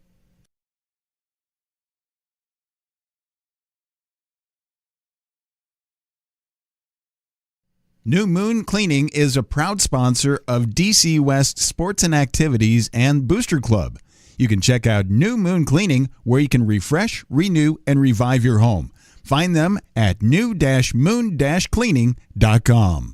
New Moon Cleaning is a proud sponsor of DC West Sports and Activities and Booster Club. You can check out New Moon Cleaning, where you can refresh, renew, and revive your home. Find them at new-moon-cleaning.com.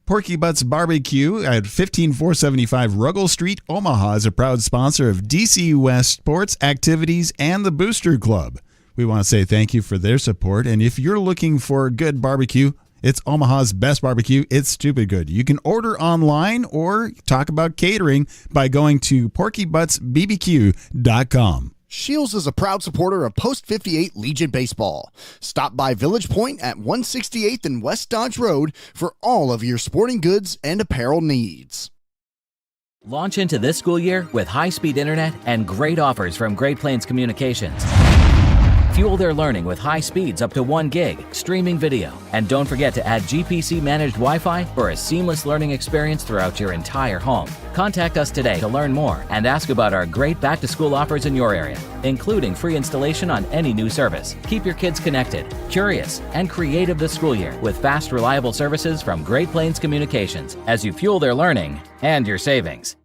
Porky Butts Barbecue at 15475 Ruggles Street, Omaha is a proud sponsor of DC West Sports, Activities, and the Booster Club. We want to say thank you for their support, and if you're looking for good barbecue, it's Omaha's best barbecue. It's stupid good. You can order online or talk about catering by going to porkybuttsbbq.com. Shields is a proud supporter of Post 58 Legion Baseball. Stop by Village Point at 168th and West Dodge Road for all of your sporting goods and apparel needs. Launch into this school year with high-speed internet and great offers from Great Plains Communications. Fuel their learning with high speeds up to 1 gig, streaming video, and don't forget to add GPC-managed Wi-Fi for a seamless learning experience throughout your entire home. Contact us today to learn more and ask about our great back-to-school offers in your area, including free installation on any new service. Keep your kids connected, curious, and creative this school year with fast, reliable services from Great Plains Communications as you fuel their learning and your savings.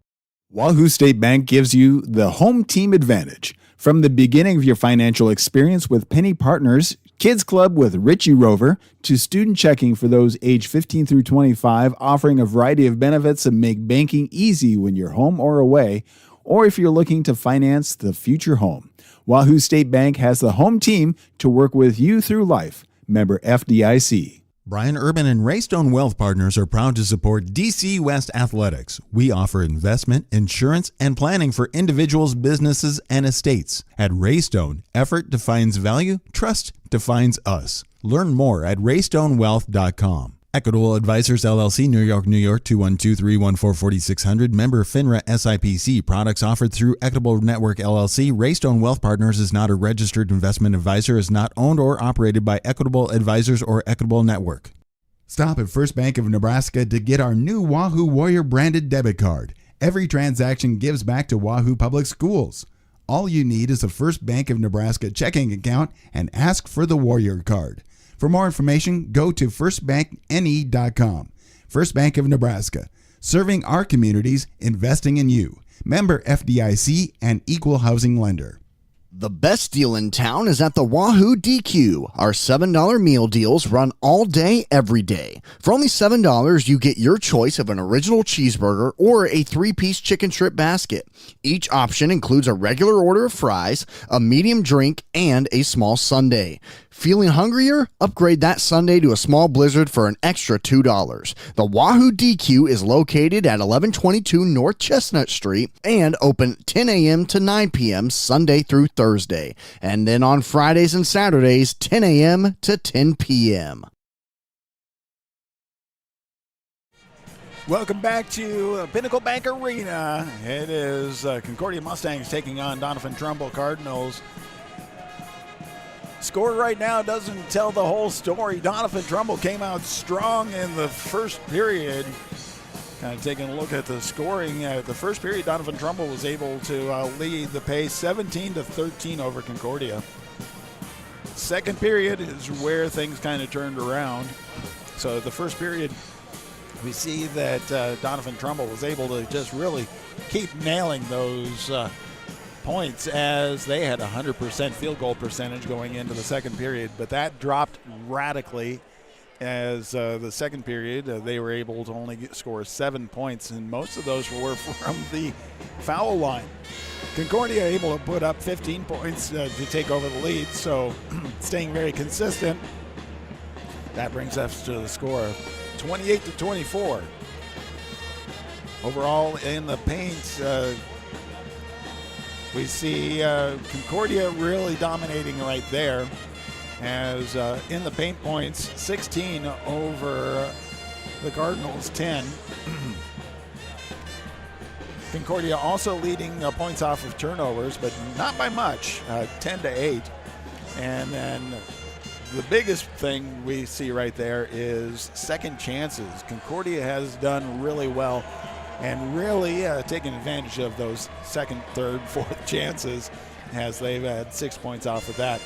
Wahoo State Bank gives you the home team advantage. From the beginning of your financial experience with Penny Partners, Kids Club with Richie Rover, to student checking for those age 15 through 25, offering a variety of benefits that make banking easy when you're home or away, or if you're looking to finance the future home. Wahoo State Bank has the home team to work with you through life. Member FDIC. Brian Urban and Raystone Wealth Partners are proud to support DC West Athletics. We offer investment, insurance, and planning for individuals, businesses, and estates. At Raystone, effort defines value, trust defines us. Learn more at raystonewealth.com. Equitable Advisors LLC, New York, New York, 212-314-4600. Member FINRA SIPC. Products offered through Equitable Network LLC. Raystone Wealth Partners is not a registered investment advisor, is not owned or operated by Equitable Advisors or Equitable Network. Stop at First Bank of Nebraska to get our new Wahoo Warrior branded debit card. Every transaction gives back to Wahoo Public Schools. All you need is a First Bank of Nebraska checking account and ask for the Warrior card. For more information, go to firstbankne.com. First Bank of Nebraska, serving our communities, investing in you. Member FDIC and equal housing lender. The best deal in town is at the Wahoo DQ. Our $7 meal deals run all day, every day. For only $7, you get your choice of an original cheeseburger or a 3-piece chicken strip basket. Each option includes a regular order of fries, a medium drink, and a small sundae. Feeling hungrier? Upgrade that sundae to a small blizzard for an extra $2. The Wahoo DQ is located at 1122 North Chestnut Street and open 10 a.m. to 9 p.m. Sunday through Thursday. And then on Fridays and Saturdays, 10 a.m. to 10 p.m. Welcome back to Pinnacle Bank Arena. It is Concordia Mustangs taking on Doniphan-Trumbull Cardinals. Score right now doesn't tell the whole story. Doniphan-Trumbull came out strong in the first period. Kind of taking a look at the scoring. The first period, Doniphan-Trumbull was able to lead the pace 17-13 over Concordia. Second period is where things kind of turned around. So the first period, we see that Doniphan-Trumbull was able to just really keep nailing those points, as they had 100% field goal percentage going into the second period, but that dropped radically as the second period they were able to only score 7 points, and most of those were from the foul line. Concordia able to put up 15 points to take over the lead, so staying very consistent. That brings us to the score of 28-24. Overall in the paint, we see Concordia really dominating right there, as in the paint points, 16 over the Cardinals, 10. Concordia also leading points off of turnovers, but not by much, 10-8. And then the biggest thing we see right there is second chances. Concordia has done really well and really taken advantage of those second, third, fourth chances, as they've had 6 points off of that.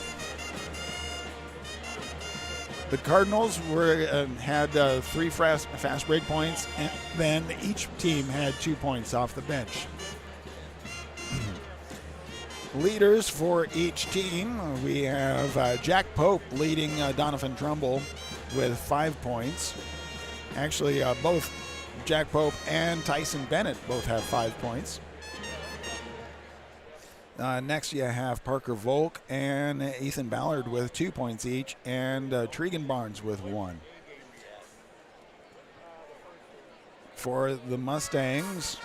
The Cardinals had 3 fast break points, and then each team had 2 points off the bench. Leaders for each team, we have Jack Pope leading Doniphan-Trumbull with 5 points. Actually, both Jack Pope and Tyson Bennett both have 5 points. Next, you have Parker Volk and Ethan Ballard with 2 points each, and Tregan Barnes with 1. For the Mustangs,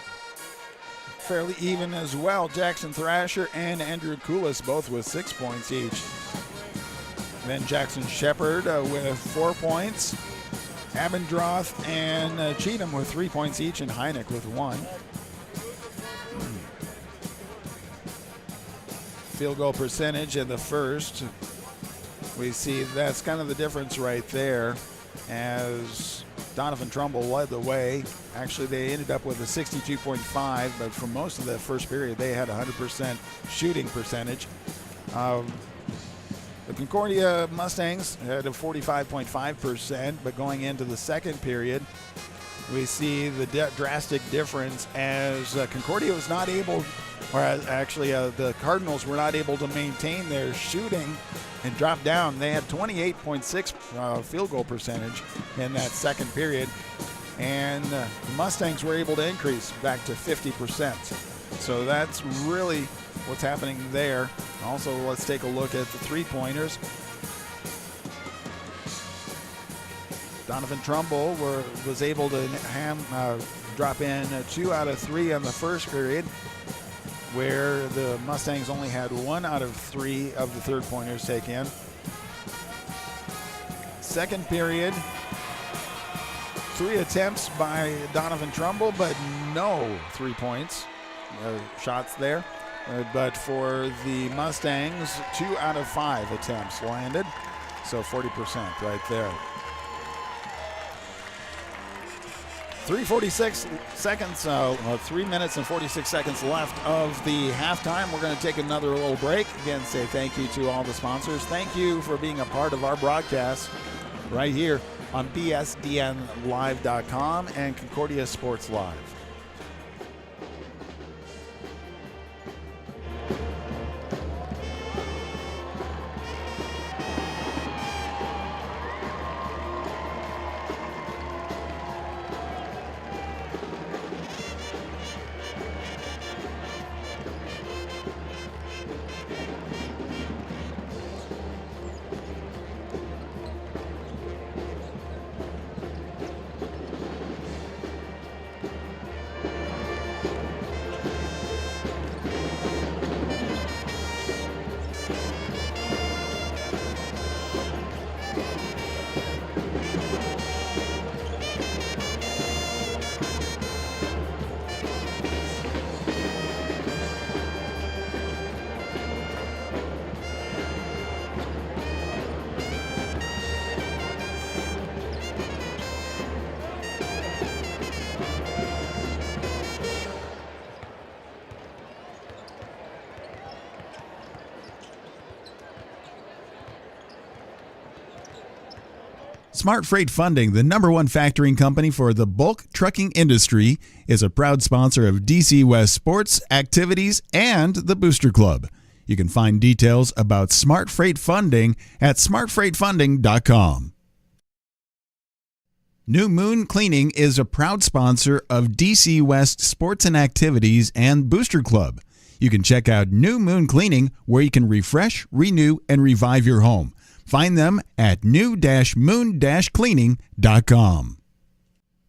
fairly even as well. Jackson Thrasher and Andrew Koulis both with 6 points each. Then Jackson Shepard with 4 points. Abendroth and Cheatham with 3 points each, and Heineck with 1. Field goal percentage in the first, we see that's kind of the difference right there, as Doniphan-Trumbull led the way. Actually, they ended up with a 62.5, but for most of the first period, they had 100% shooting percentage. The Concordia Mustangs had a 45.5%, but going into the second period, we see the drastic difference as Concordia was not able, or actually the Cardinals were not able to maintain their shooting and drop down. They had 28.6 field goal percentage in that second period, and the Mustangs were able to increase back to 50%. So that's really what's happening there. Also, let's take a look at the three-pointers. Doniphan-Trumbull was able to drop in 2 out of 3 in the first period, where the Mustangs only had 1 out of 3 of the third-pointers take in. Second period, 3 attempts by Doniphan-Trumbull, but no 3 points shots there. But for the Mustangs, 2 out of 5 attempts landed, so 40% right there. 3:46 seconds, 3 minutes and 46 seconds left of the halftime. We're going to take another little break. Again, say thank you to all the sponsors. Thank you for being a part of our broadcast right here on bsdnlive.com and Concordia Sports Live. Smart Freight Funding, the #1 factoring company for the bulk trucking industry, is a proud sponsor of DC West sports, activities, and the Booster Club. You can find details about Smart Freight Funding at smartfreightfunding.com. New Moon Cleaning is a proud sponsor of DC West Sports and Activities and Booster Club. You can check out New Moon Cleaning, where you can refresh, renew, and revive your home. Find them at new-moon-cleaning.com.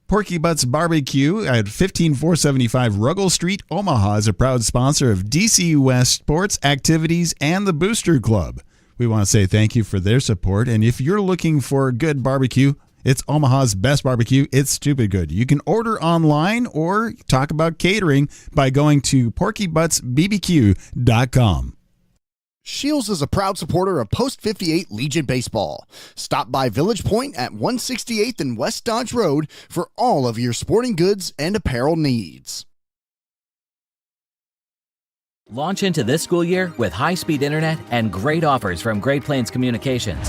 Porky Butts Barbecue at 15475 Ruggles Street, Omaha is a proud sponsor of DC West Sports, Activities, and the Booster Club. We want to say thank you for their support, and if you're looking for good barbecue, it's Omaha's best barbecue. It's stupid good. You can order online or talk about catering by going to porkybuttsbbq.com. Shields is a proud supporter of Post 58 Legion Baseball. Stop by Village Point at 168th and West Dodge Road for all of your sporting goods and apparel needs. Launch into this school year with high-speed internet and great offers from Great Plains Communications.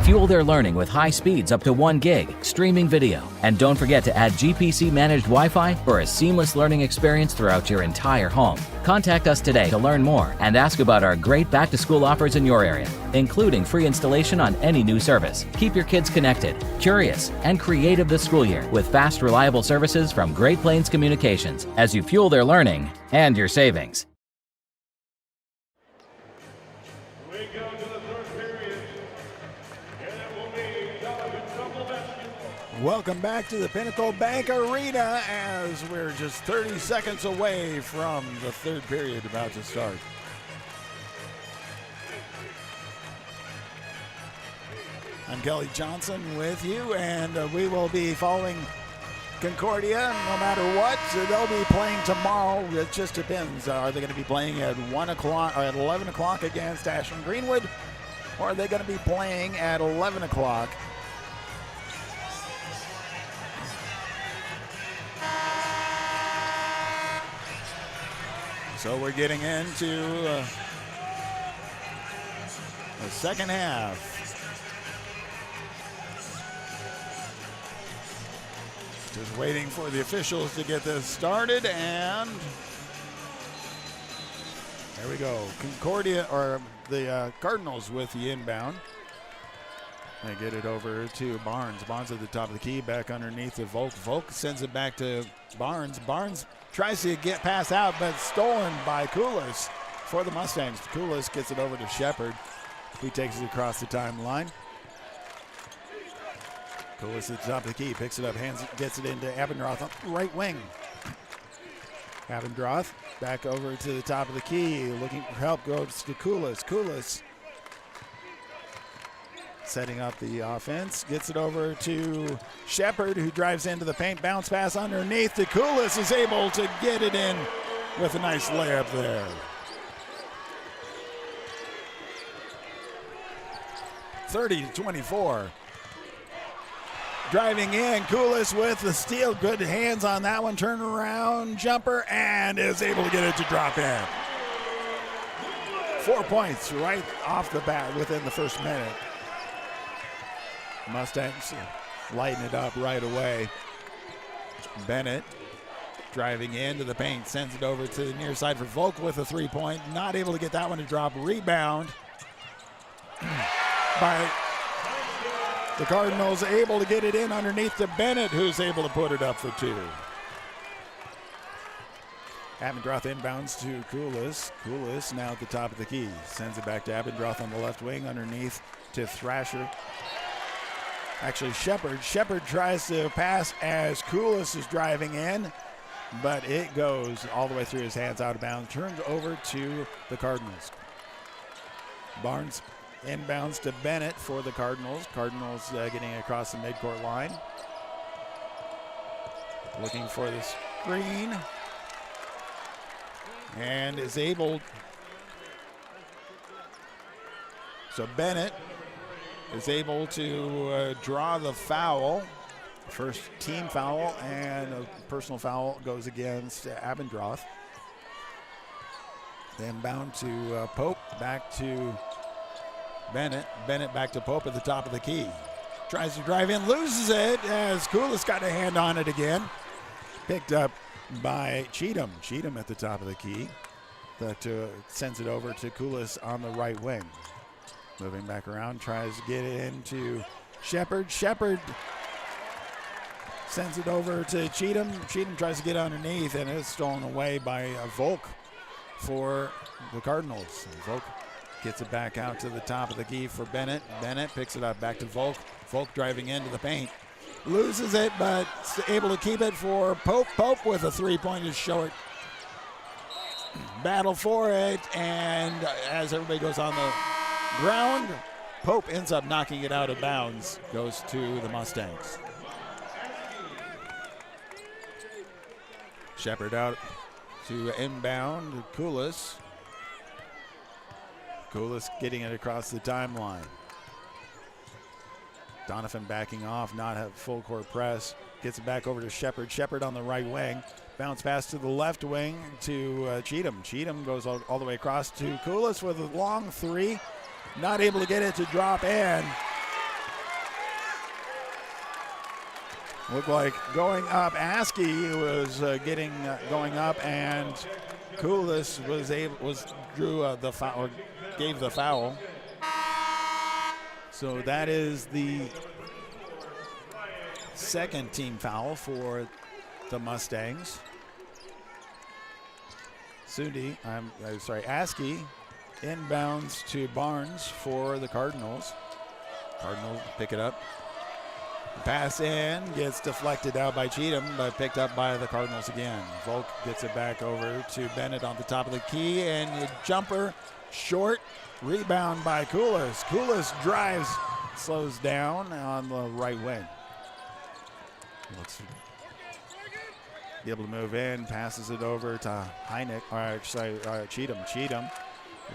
Fuel their learning with high speeds up to 1 gig, streaming video, and don't forget to add GPC-managed Wi-Fi for a seamless learning experience throughout your entire home. Contact us today to learn more and ask about our great back-to-school offers in your area, including free installation on any new service. Keep your kids connected, curious, and creative this school year with fast, reliable services from Great Plains Communications as you fuel their learning and your savings. Welcome back to the Pinnacle Bank Arena as we're just 30 seconds away from the third period about to start. I'm Kelly Johnson with you, and we will be following Concordia no matter what. They'll be playing tomorrow. It just depends. Are they going to be playing at 1 o'clock or at 11 o'clock against Ashland Greenwood, or are they going to be playing at 11 o'clock? So we're getting into the second half. Just waiting for the officials to get this started, and there we go. Concordia, or the Cardinals with the inbound. They get it over to Barnes. Barnes at the top of the key, back underneath the Volk. Volk sends it back to Barnes. Barnes tries to get pass out, but stolen by Koulis for the Mustangs. Koulis gets it over to Shepard, who takes it across the timeline. Koulis at the top of the key, picks it up, gets it into Abendroth on the right wing. Abendroth back over to the top of the key, looking for help, goes to Koulis. Koulis setting up the offense, gets it over to Shepard, who drives into the paint, bounce pass underneath to Koulis, is able to get it in with a nice layup there. 30-24. Driving in, Koulis with the steal, good hands on that one, turn around jumper, and is able to get it to drop in. 4 points right off the bat within the first minute. Mustangs lighten it up right away. Bennett driving into the paint, sends it over to the near side for Volk with a 3-point. Not able to get that one to drop. Rebound by the Cardinals, able to get it in underneath to Bennett, who's able to put it up for 2. Abendroth inbounds to Koulis. Koulis now at the top of the key. Sends it back to Abendroth on the left wing, underneath to Thrasher. Actually, Shepard. Shepard tries to pass as Koulis is driving in, but it goes all the way through his hands, out of bounds. Turns over to the Cardinals. Barnes inbounds to Bennett for the Cardinals. Cardinals getting across the midcourt line. Looking for the screen. And is able. So Bennett is able to draw the foul. First team foul, and a personal foul goes against Abendroth. Then bound to Pope, back to Bennett. Bennett back to Pope at the top of the key. Tries to drive in, loses it as Koulis got a hand on it again. Picked up by Cheatham. Cheatham at the top of the key. That sends it over to Koulis on the right wing. Moving back around, tries to get it into Shepard. Shepard sends it over to Cheatham. Cheatham tries to get underneath, and it's stolen away by Volk for the Cardinals. And Volk gets it back out to the top of the key for Bennett. Bennett picks it up back to Volk. Volk driving into the paint. Loses it, but able to keep it for Pope. Pope with a 3-point is short. Battle for it, and as everybody goes on the ground, Pope ends up knocking it out of bounds. Goes to the Mustangs. Shepard out to inbound. Koulis Koulis getting it across the timeline. Doniphan backing off, not have full court press. Gets it back over to Shepard. Shepard on the right wing. Bounce pass to the left wing to Cheatham. Cheatham goes all the way across to Koulis with a long three. Not able to get it to drop in. Looked like going up. Askey was going up, and Koulis gave the foul. So that is the second team foul for the Mustangs. Askey inbounds to Barnes for the Cardinals. Cardinals pick it up. Pass in, gets deflected out by Cheatham, but picked up by the Cardinals again. Volk gets it back over to Bennett on the top of the key, and a jumper short. Rebound by Koulis. Koulis drives, slows down on the right wing. Looks to be able to move in, passes it over to Cheatham. Cheatham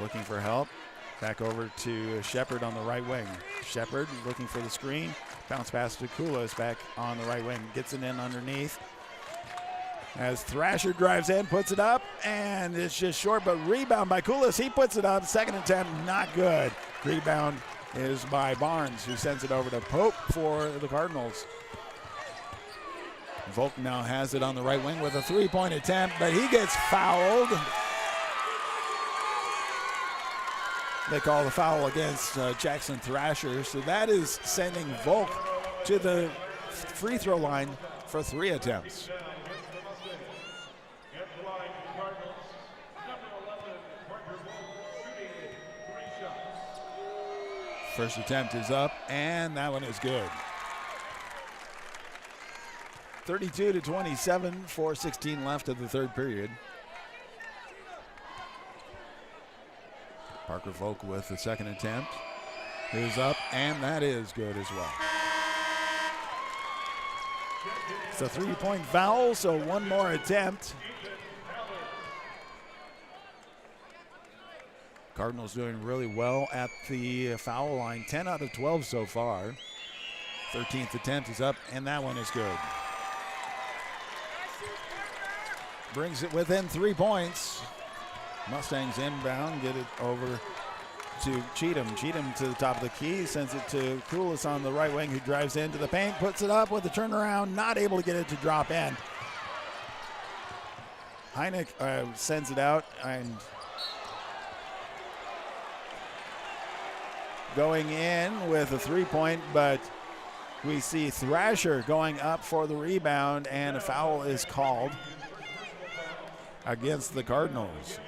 looking for help. Back over to Shepard on the right wing. Shepard looking for the screen. Bounce pass to Koulis back on the right wing. Gets it in underneath. As Thrasher drives in, puts it up, and it's just short, but rebound by Koulis. He puts it up. Second attempt, not good. Rebound is by Barnes, who sends it over to Pope for the Cardinals. Volk now has it on the right wing with a three-point attempt, but he gets fouled. They call the foul against Jackson Thrasher, so that is sending Volk to the free throw line for 3 attempts. First attempt is up, and that one is good. 32-27, 4:16 left of the third period. Parker Volk with the second attempt is up, and that is good as well. It's a 3-point foul, so one more attempt. Cardinals doing really well at the foul line, 10 out of 12 so far. 13th attempt is up, and that one is good. Brings it within 3 points. Mustangs inbound, get it over to Cheatham. Cheatham to the top of the key, sends it to Koulis on the right wing, who drives into the paint, puts it up with a turnaround, not able to get it to drop in. Heineck sends it out, and going in with a 3-point, but we see Thrasher going up for the rebound, and a foul is called against the Cardinals.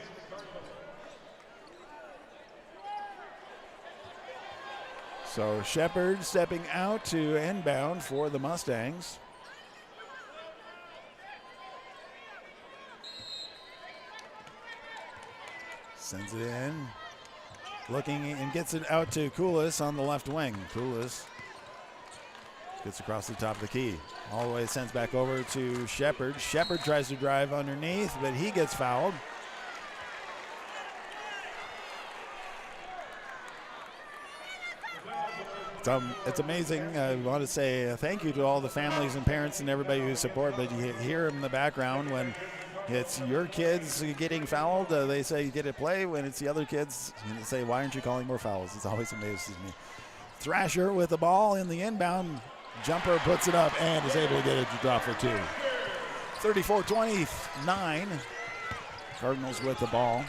So Shepard stepping out to inbound for the Mustangs. Sends it in. Looking and gets it out to Koulis on the left wing. Koulis gets across the top of the key. All the way sends back over to Shepard. Shepard tries to drive underneath, but he gets fouled. It's amazing. I want to say thank you to all the families and parents and everybody who support, but you hear them in the background when it's your kids getting fouled. They say, get it play. When it's the other kids, they say, why aren't you calling more fouls? It always amazes me. Thrasher with the ball in the inbound. Jumper puts it up and is able to get it to drop for 2. 34-29. Cardinals with the ball.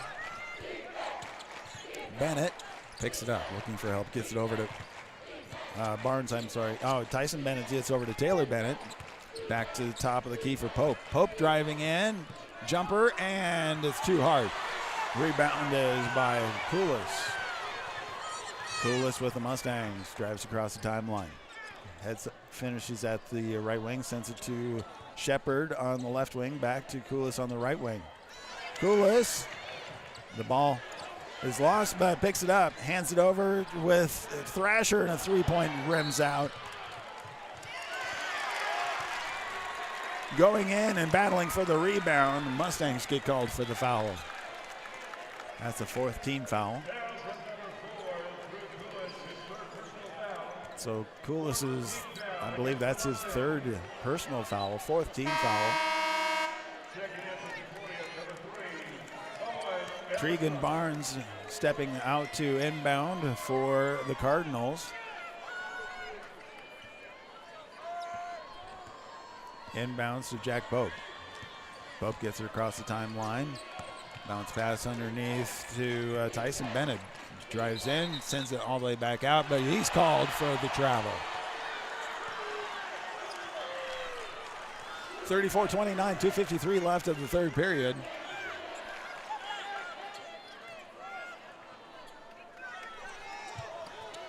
Bennett picks it up, looking for help. Gets it over to Tyson Bennett gets over to Taylor Bennett. Back to the top of the key for Pope. Pope driving in. Jumper, and it's too hard. Rebound is by Koulis. Koulis with the Mustangs. Drives across the timeline. Finishes at the right wing. Sends it to Shepard on the left wing. Back to Koulis on the right wing. Koulis. The ball is lost, but picks it up. Hands it over with Thrasher, and a 3-point rims out. Going in and battling for the rebound. Mustangs get called for the foul. That's the 4th team foul. So Koulis is, I believe that's his third personal foul, fourth team foul. Tregan Barnes stepping out to inbound for the Cardinals. Inbounds to Jack Pope. Pope gets it across the timeline. Bounce pass underneath to Tyson Bennett. Drives in, sends it all the way back out, but he's called for the travel. 34-29, 2:53 left of the third period.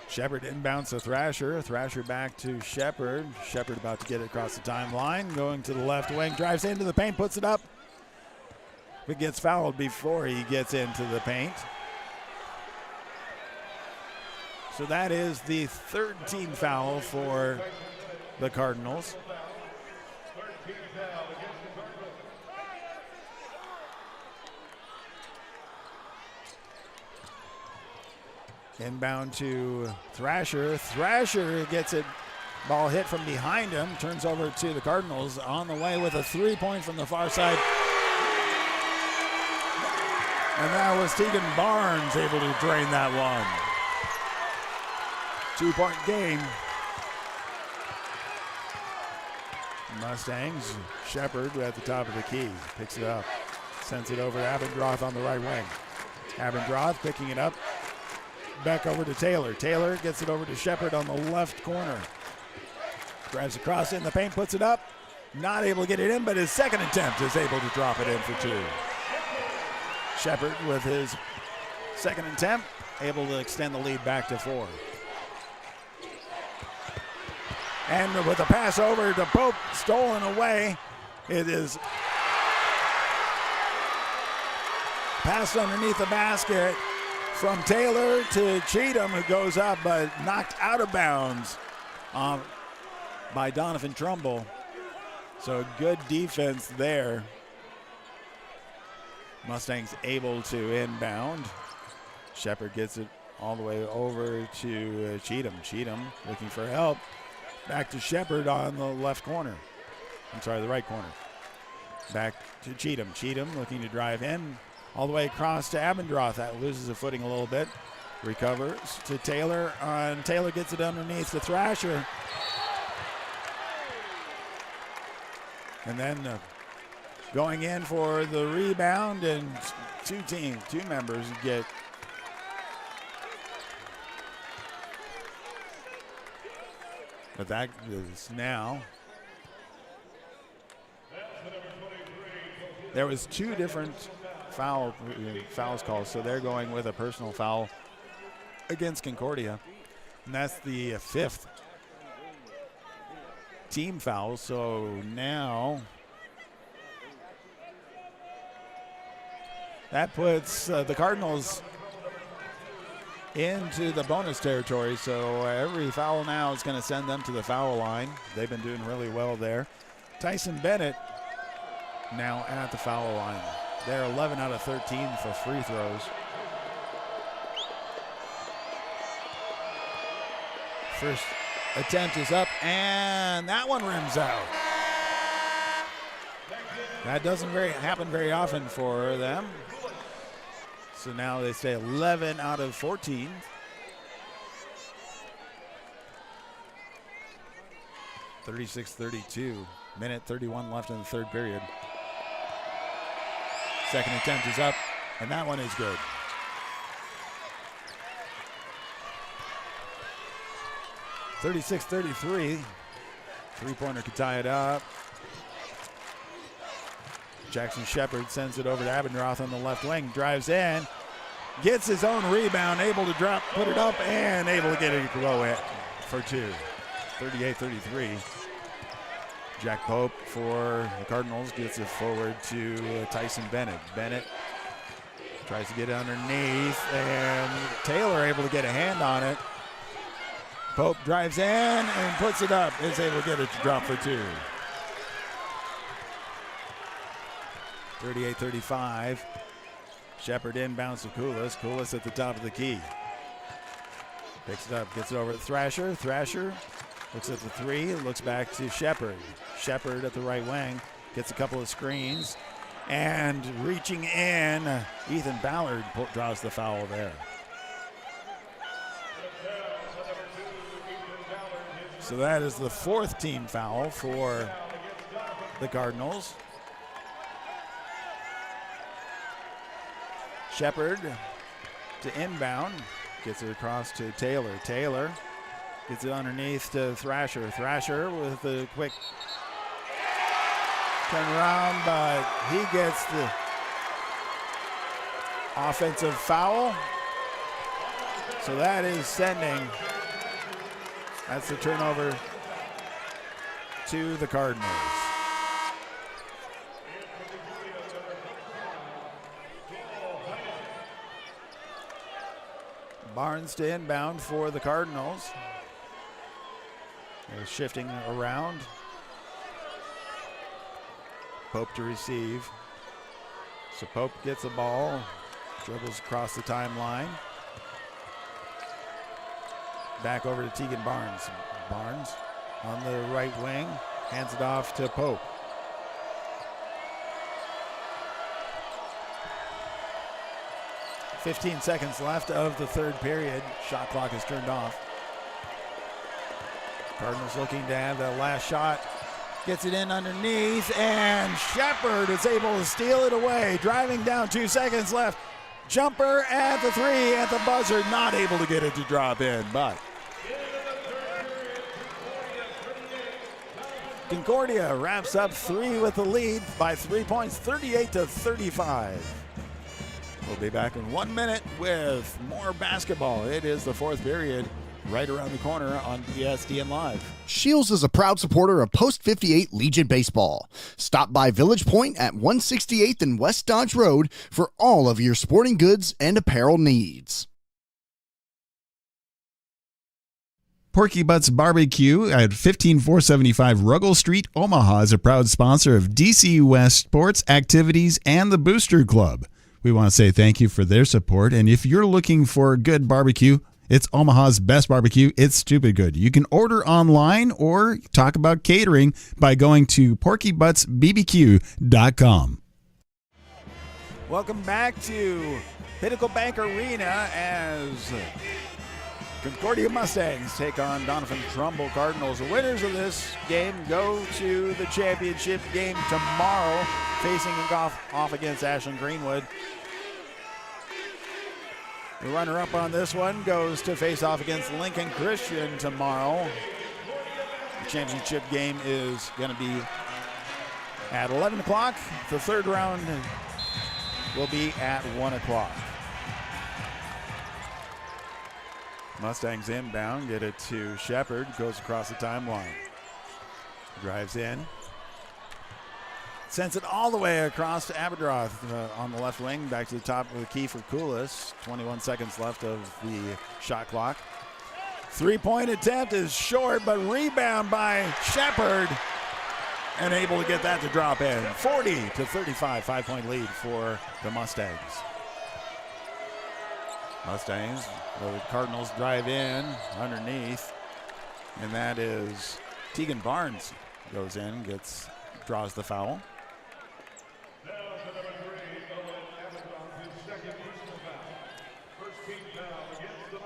Shepard inbounds to Thrasher. Thrasher back to Shepard. Shepard about to get it across the timeline. Going to the left wing. Drives into the paint. Puts it up. But gets fouled before he gets into the paint. So that is the third team foul for the Cardinals. Inbound to Thrasher. Thrasher gets it, ball hit from behind him, turns over to the Cardinals on the way with a 3-point from the far side. And that was Tegan Barnes able to drain that one. 2-point game. Mustangs. Shepard at the top of the key. Picks it up. Sends it over to Abendroth on the right wing. Abendroth picking it up. Back over to Taylor. Taylor gets it over to Shepard on the left corner. Drives across in the paint, puts it up. Not able to get it in, but his second attempt is able to drop it in for two. Shepard with his second attempt, able to extend the lead back to 4. And with a pass over to Pope, stolen away. It is passed underneath the basket from Taylor to Cheatham, who goes up but knocked out of bounds by Doniphan-Trumbull. So good defense there. Mustangs able to inbound. Shepard gets it all the way over to Cheatham. Cheatham looking for help. Back to Shepard on the left corner. I'm sorry, the right corner. Back to Cheatham. Cheatham looking to drive in. All the way across to Abendroth. That loses a footing a little bit. Recovers to Taylor. Taylor gets it underneath to Thrasher. And then going in for the rebound, and two members get but that is now. There was two different fouls called, so they're going with a personal foul against Concordia, and that's the fifth team foul. So now that puts the Cardinals into the bonus territory. So every foul now is going to send them to the foul line. They've been doing really well there. Tyson Bennett now at the foul line. They're 11 out of 13 for free throws. First attempt is up, and that one rims out. That doesn't happen very often for them. So now they stay 11 out of 14. (36-32). Minute 31 left in the third period. Second attempt is up, and that one is good. (36-33). Three-pointer could tie it up. Jackson Shepard sends it over to Abendroth on the left wing. Drives in, gets his own rebound, able to drop, put it up, and able to get it to go in for two. 38-33. Jack Pope for the Cardinals gets it forward to Tyson Bennett. Bennett tries to get it underneath, and Taylor able to get a hand on it. Pope drives in and puts it up. Is able to get it to drop for two. 38-35. Shepard inbounds to Koulis. Koulis at the top of the key. Picks it up, gets it over to Thrasher. Thrasher looks at the three, looks back to Shepard. Shepard at the right wing, gets a couple of screens, and reaching in, Ethan Ballard draws the foul there. So that is the fourth team foul for the Cardinals. Shepard to inbound, gets it across to Taylor. Taylor gets it underneath to Thrasher. Thrasher with a quick turn around, but he gets the offensive foul. So that is sending, that's the turnover to the Cardinals. Barnes to inbound for the Cardinals. They're shifting around. Pope to receive. So Pope gets the ball, dribbles across the timeline. Back over to Tegan Barnes. Barnes on the right wing, hands it off to Pope. "15 seconds left of the third period. Shot clock is turned off. Cardinals looking to have that last shot. Gets it in underneath, and Shepard is able to steal it away. Driving down, 2 seconds left. Jumper at the three at the buzzer. Not able to get it to drop in, but Concordia wraps up three with the lead by 3 points, 38-35. We'll be back in 1 minute with more basketball. It is the fourth period right around the corner on BSDN Live. Shields is a proud supporter of Post 58 Legion Baseball. Stop by Village Point at 168th and West Dodge Road for all of your sporting goods and apparel needs. Porky Butts Barbecue at 15475 Ruggles Street, Omaha is a proud sponsor of DC West sports activities and the Booster Club. We want to say thank you for their support, and if you're looking for good barbecue, it's Omaha's best barbecue. It's stupid good. You can order online or talk about catering by going to porkybuttsbbq.com. Welcome back to Pinnacle Bank Arena as Concordia Mustangs take on Doniphan-Trumbull Cardinals. The winners of this game go to the championship game tomorrow, facing off against Ashland Greenwood. The runner-up on this one goes to face off against Lincoln Christian tomorrow. The championship game is going to be at 11 o'clock. The third round will be at 1 o'clock. Mustangs inbound, get it to Shepard, goes across the timeline. Drives in. Sends it all the way across to Abendroth on the left wing, back to the top of the key for Koulis. 21 seconds left of the shot clock. Three-point attempt is short, but rebound by Shepard, and able to get that to drop in. 40-35, 5-point lead for the Mustangs. Mustangs, the Cardinals drive in underneath, and that is Tegan Barnes goes in, draws the foul.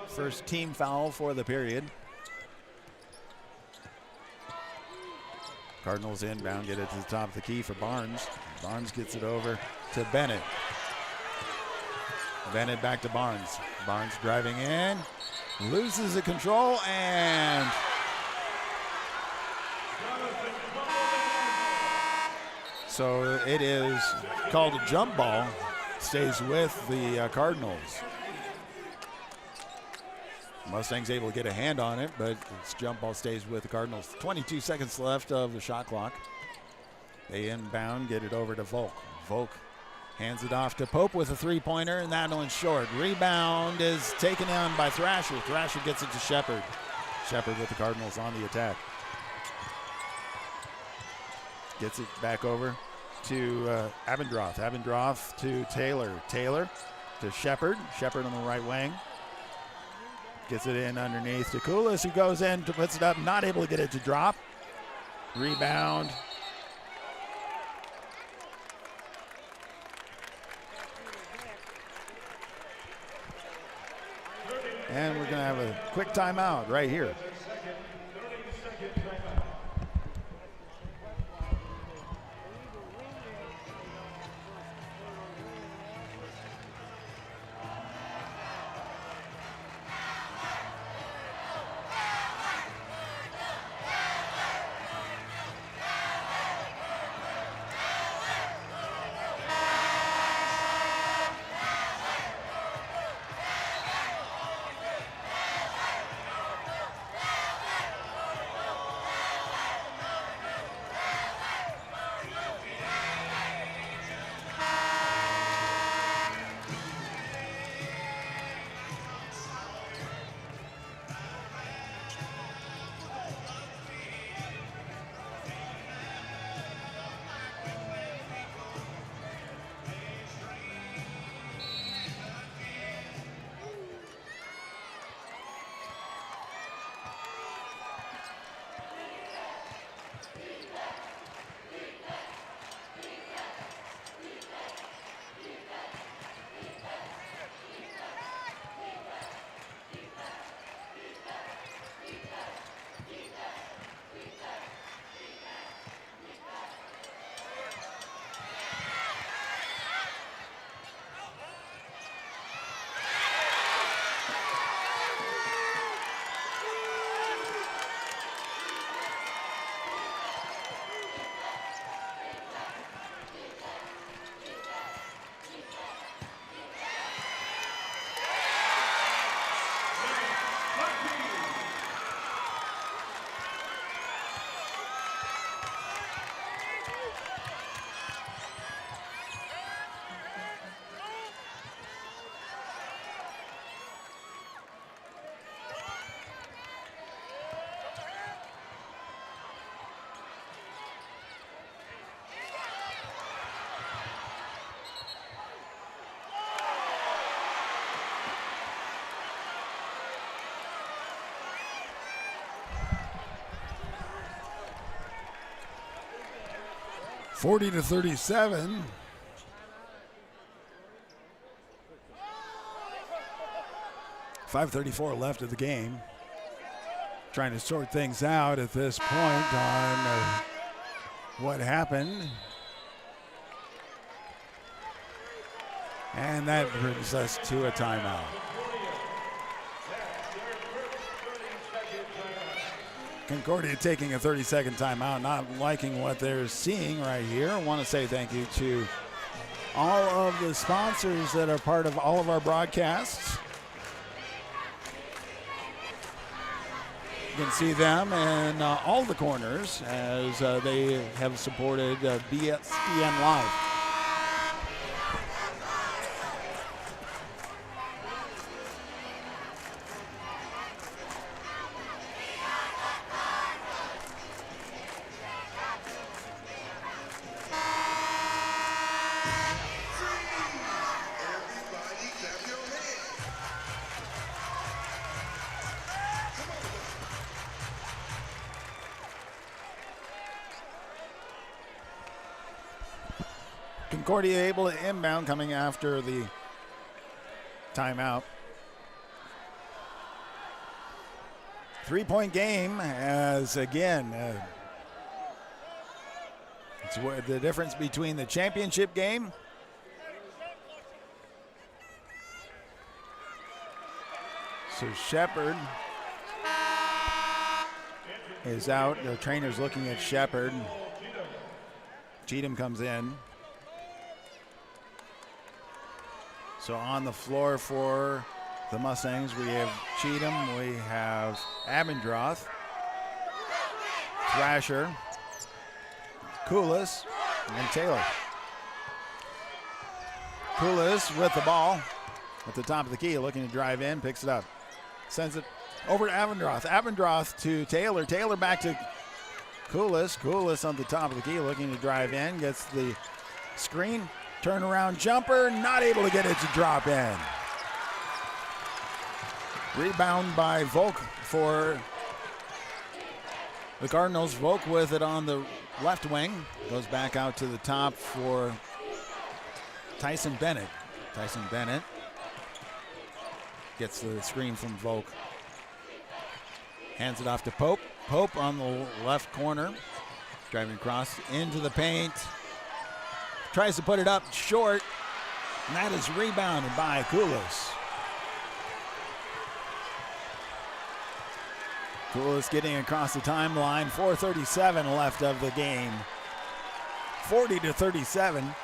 First team foul for the period. Cardinals inbound, get it to the top of the key for Barnes. Barnes gets it over to Bennett. Bennett back to Barnes. Barnes driving in, loses the control, and so it is called a jump ball. Stays with the Cardinals. Mustangs able to get a hand on it, but its jump ball stays with the Cardinals. 22 seconds left of the shot clock. They inbound, get it over to Volk. Volk hands it off to Pope with a three-pointer, and that one's short. Rebound is taken on by Thrasher. Thrasher gets it to Shepard. Shepard with the Cardinals on the attack. Gets it back over to Abendroth. Abendroth to Taylor. Taylor to Shepard. Shepard on the right wing. Gets it in underneath to Koulis, who goes in, puts it up, not able to get it to drop. Rebound. And we're going to have a quick timeout right here. Forty to 37. .534 left of the game. Trying to sort things out at this point on what happened. And that brings us to a timeout. Concordia taking a 30-second timeout, not liking what they're seeing right here. I want to say thank you to all of the sponsors that are part of all of our broadcasts. You can see them in all the corners as they have supported BSDN Live. Concordia able to inbound coming after the timeout. 3-point game as, again, it's the difference between the championship game so Shepard is out. The trainer's looking at Shepard. Cheatham comes in. So on the floor for the Mustangs, we have Cheatham, we have Abendroth, Thrasher, Koulis, and Taylor. Koulis with the ball at the top of the key, looking to drive in, picks it up, sends it over to Abendroth. Abendroth to Taylor. Taylor back to Koulis. Koulis on the top of the key, looking to drive in, gets the screen. Turnaround jumper, not able to get it to drop in. Rebound by Volk for the Cardinals. Volk with it on the left wing. Goes back out to the top for Tyson Bennett. Tyson Bennett gets the screen from Volk. Hands it off to Pope. Pope on the left corner. Driving across into the paint. Tries to put it up short. And that is rebounded by Koulis. Koulis getting across the timeline. 4:37 left of the game. 40-37.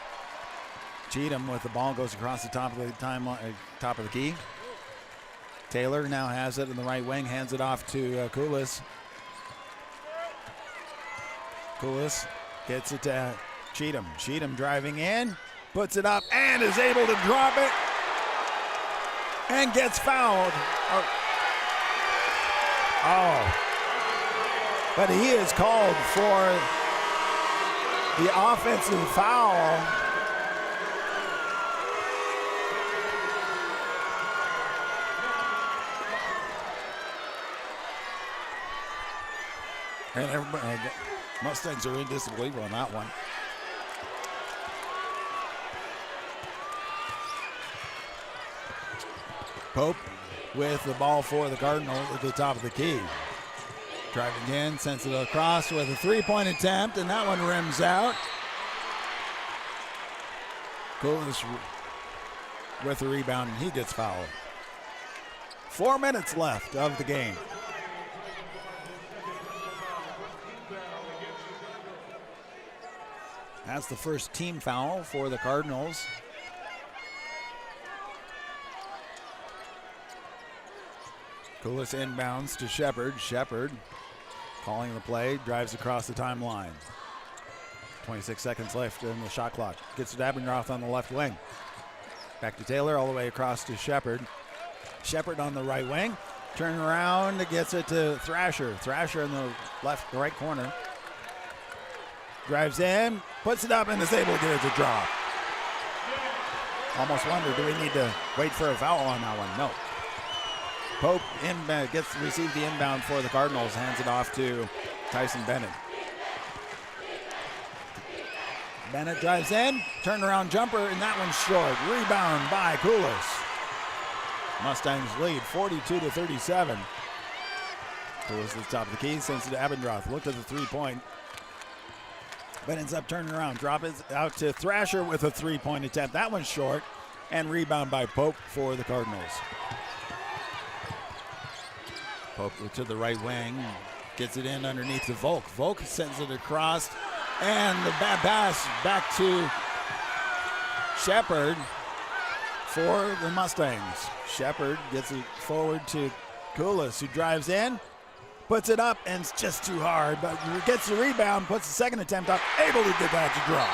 Cheatham with the ball goes across the top of the timeline, top of the key. Taylor now has it in the right wing, hands it off to Koulis. Koulis gets it to Cheatham. Cheatham driving in, puts it up, and is able to drop it, and gets fouled. But he is called for the offensive foul. And everybody, Mustangs are in disbelief on that one. Pope with the ball for the Cardinals at the top of the key. Driving in, sends it across with a three-point attempt, and that one rims out. Koulis with the rebound, and he gets fouled. 4 minutes left of the game. That's the first team foul for the Cardinals. Koulis inbounds to Shepard. Shepard calling the play, drives across the timeline. 26 seconds left in the shot clock. Gets to Abendroth on the left wing. Back to Taylor, all the way across to Shepard. Shepard on the right wing. Turn around, gets it to Thrasher. Thrasher in the right corner. Drives in, puts it up, and is able to get it to drop. Almost wonder, do we need to wait for a foul on that one? No. Pope receives the inbound for the Cardinals, hands it off to Tyson Bennett. Bennett drives in, turnaround jumper, and that one's short. Rebound by Koulis. Mustangs lead 42-37. Koulis at the top of the key, sends it to Abendroth. Looked at the three-point. Bennett's up, turning around. Drop it out to Thrasher with a three-point attempt. That one's short. And rebound by Pope for the Cardinals. Pope to the right wing. Gets it in underneath to Volk. Volk sends it across. And the bad pass back to Shepard for the Mustangs. Shepard gets it forward to Koulis, who drives in. Puts it up, and it's just too hard, but gets the rebound, puts the second attempt up, able to get that to drop.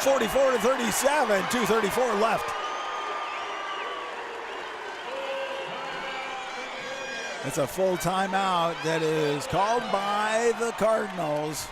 44-37, 2:34 left. It's a full timeout that is called by the Cardinals.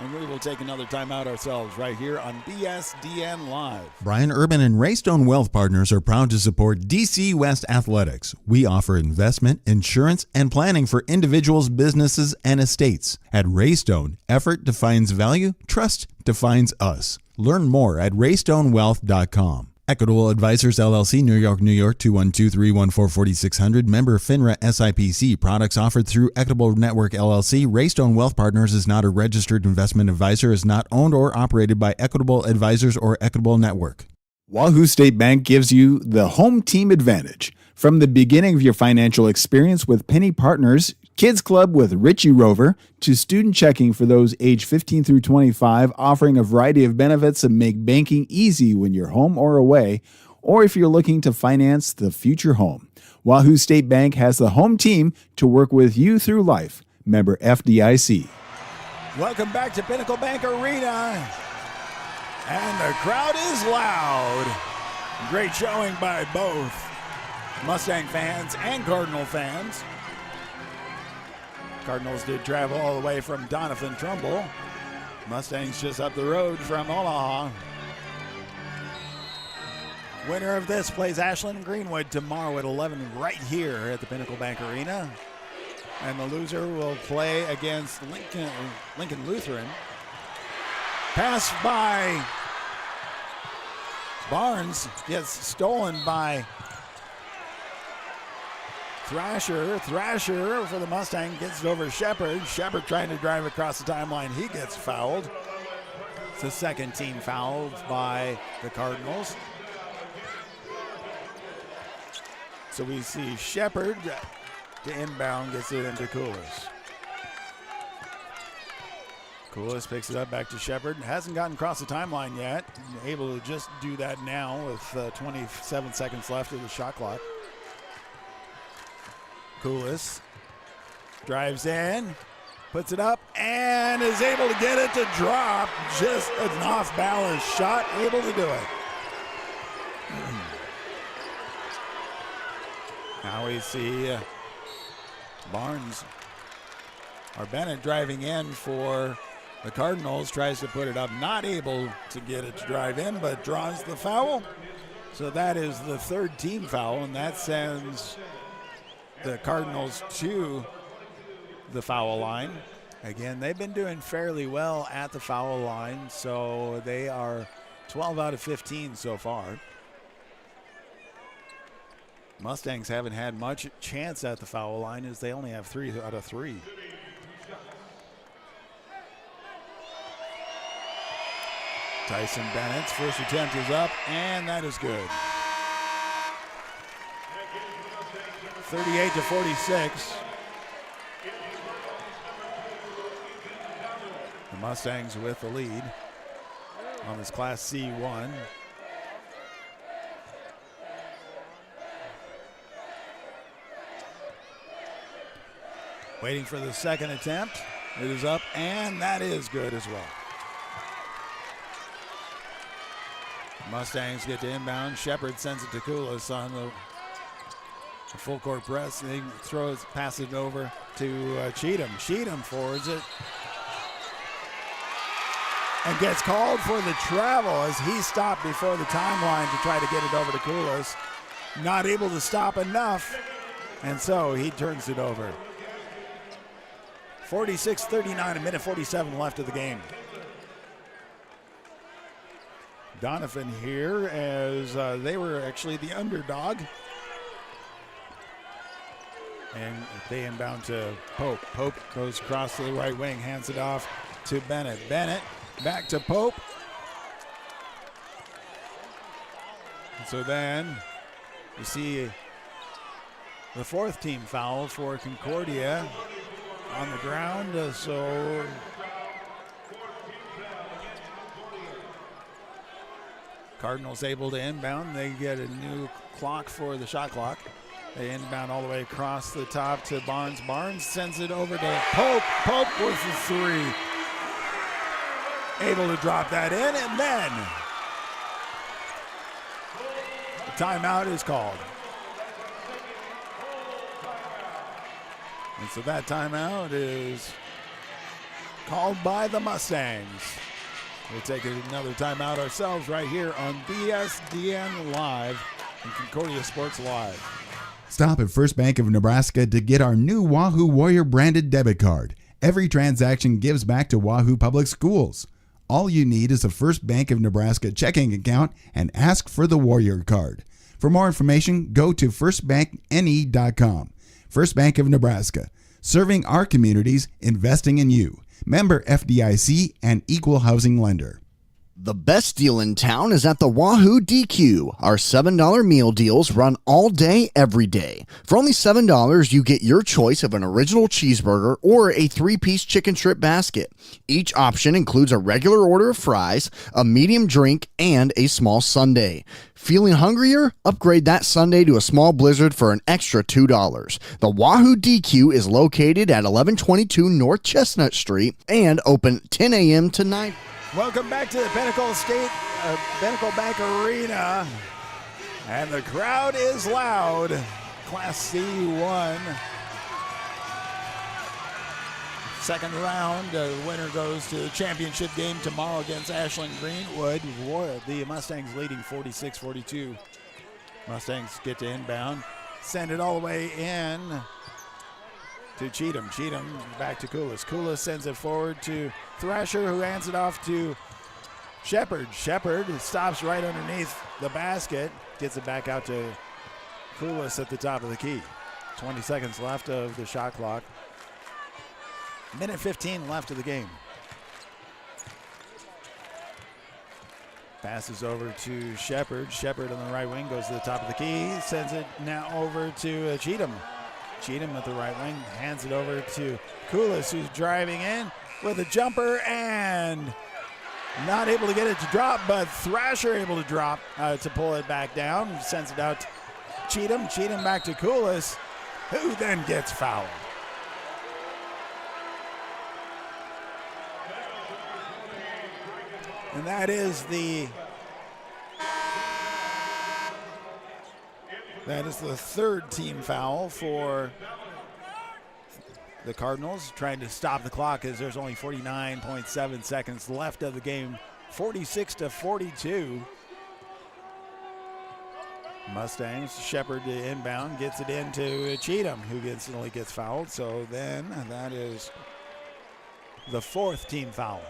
And we will take another timeout ourselves right here on BSDN Live. Brian Urban and Raystone Wealth Partners are proud to support DC West Athletics. We offer investment, insurance, and planning for individuals, businesses, and estates. At Raystone, effort defines value, trust defines us. Learn more at raystonewealth.com. Equitable Advisors LLC, New York, New York, 212-314-4600. Member FINRA SIPC. Products offered through Equitable Network LLC. Raystone Wealth Partners is not a registered investment advisor, is not owned or operated by Equitable Advisors or Equitable Network. Wahoo State Bank gives you the home team advantage. From the beginning of your financial experience with Penny Partners, Kids Club with Richie Rover, to student checking for those age 15 through 25, offering a variety of benefits that make banking easy when you're home or away, or if you're looking to finance the future home. Wahoo State Bank has the home team to work with you through life. Member FDIC. Welcome back to Pinnacle Bank Arena. And the crowd is loud. Great showing by both Mustang fans and Cardinal fans. Cardinals did travel all the way from Doniphan-Trumbull. Mustangs just up the road from Omaha. Winner of this plays Ashland Greenwood tomorrow at 11 right here at the Pinnacle Bank Arena. And the loser will play against Lincoln Lutheran. Pass by Barnes, gets stolen by Thrasher. Thrasher for the Mustang gets it over Shepard. Shepard trying to drive across the timeline. He gets fouled. It's the second team foul by the Cardinals. So we see Shepard to inbound, gets it into Coolis. Coolis picks it up back to Shepard. Hasn't gotten across the timeline yet. Able to just do that now with 27 seconds left of the shot clock. Coolis drives in, puts it up, and is able to get it to drop. Just an off-balance shot, able to do it. Now we see Barnes or Bennett driving in for the Cardinals, tries to put it up, not able to get it to drive in, but draws the foul. So that is the third team foul, and that sends the Cardinals to the foul line. Again, they've been doing fairly well at the foul line, so they are 12 out of 15 so far. Mustangs haven't had much chance at the foul line as they only have 3 out of 3. Tyson Bennett's first attempt is up, and that is good. 38-46. The Mustangs with the lead on this Class C1. Waiting for the second attempt. It is up, and that is good as well. Mustangs get to inbound. Shepard sends it to Coolis on the full court press. He passes it over to Cheatham. Cheatham forwards it and gets called for the travel as he stopped before the timeline to try to get it over to Coolis. Not able to stop enough, and so he turns it over. 46-39, a minute 47 left of the game. Doniphan here as they were actually the underdog. And they inbound to Pope. Pope goes across to the right wing, hands it off to Bennett. Bennett back to Pope. And so then you see the fourth team foul for Concordia on the ground. So Cardinals able to inbound. They get a new clock for the shot clock. They inbound all the way across the top to Barnes. Barnes sends it over to Pope. Pope with the three. Able to drop that in, and then the timeout is called. And so that timeout is called by the Mustangs. We'll take another timeout ourselves right here on BSDN Live and Concordia Sports Live. Stop at First Bank of Nebraska to get our new Wahoo Warrior branded debit card. Every transaction gives back to Wahoo Public Schools. All you need is a First Bank of Nebraska checking account and ask for the Warrior card. For more information, go to firstbankne.com. First Bank of Nebraska, serving our communities, investing in you. Member FDIC and equal housing lender. The best deal in town is at the Wahoo DQ. Our $7 meal deals run all day, every day. For only $7, you get your choice of an original cheeseburger or a 3-piece chicken strip basket. Each option includes a regular order of fries, a medium drink, and a small sundae. Feeling hungrier? Upgrade that sundae to a small blizzard for an extra $2. The Wahoo DQ is located at 1122 North Chestnut Street and open 10 a.m. to 9. Welcome back to the Pinnacle Bank Arena. And the crowd is loud. Class C1. Second round. The winner goes to the championship game tomorrow against Ashland Greenwood. The Mustangs leading 46-42 Mustangs get to inbound, send it all the way in to Cheatham. Cheatham back to Koulis. Koulis sends it forward to Thrasher, who hands it off to Shepard. Shepard stops right underneath the basket, gets it back out to Koulis at the top of the key. 20 seconds left of the shot clock. Minute 15 left of the game. Passes over to Shepard. Shepard on the right wing goes to the top of the key. Sends it now over to Cheatham. Cheatham at the right wing hands it over to Koulis, who's driving in with a jumper and not able to get it to drop, but Thrasher able to drop to pull it back down. Sends it out to Cheatham. Cheatham back to Koulis, who then gets fouled. And that is the third team foul for the Cardinals, trying to stop the clock as there's only 49.7 seconds left of the game. 46-42. Mustangs, Shepard to inbound, gets it into Cheatham, who instantly gets fouled. So then that is the fourth team foul.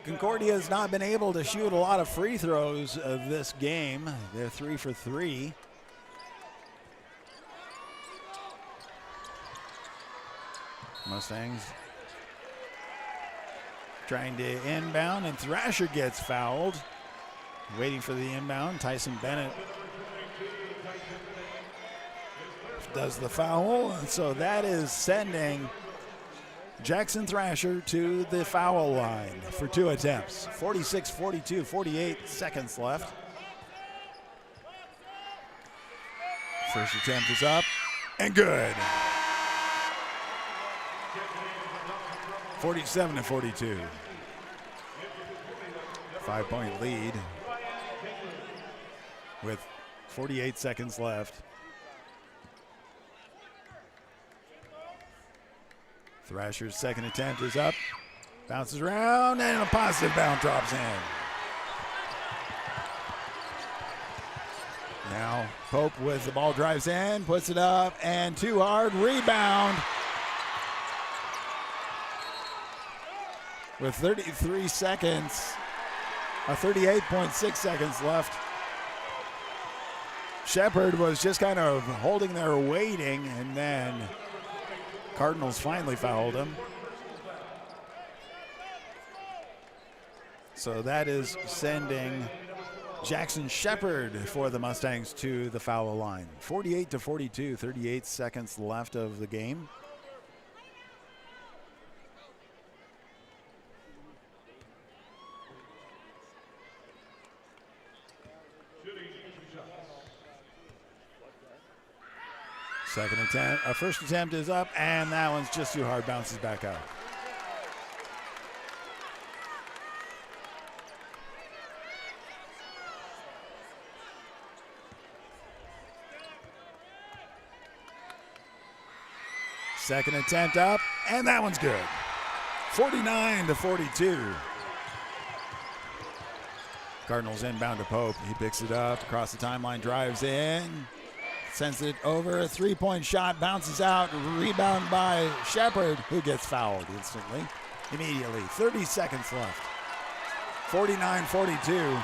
Concordia has not been able to shoot a lot of free throws this game. They're 3 for 3. Mustangs trying to inbound, and Thrasher gets fouled. Waiting for the inbound, Tyson Bennett does the foul, and so that is sending Jackson Thrasher to the foul line for 2 attempts. 46-42, 48 seconds left. First attempt is up and good. 47-42. 5-point lead with 48 seconds left. Thrasher's second attempt is up, bounces around, and a positive bounce drops in. Now Pope with the ball drives in, puts it up, and too hard, rebound. With 33 seconds, 38.6 seconds left. Shepard was just kind of holding there waiting, and then Cardinals finally fouled him. So that is sending Jackson Shepard for the Mustangs to the foul line. 48-42, 38 seconds left of the game. Second attempt, first attempt is up, and that one's just too hard, bounces back out. Second attempt up, and that one's good. 49-42. Cardinals inbound to Pope. He picks it up, across the timeline, drives in. Sends it over, a three-point shot, bounces out, rebound by Shepard, who gets fouled instantly, immediately. 30 seconds left. 49-42.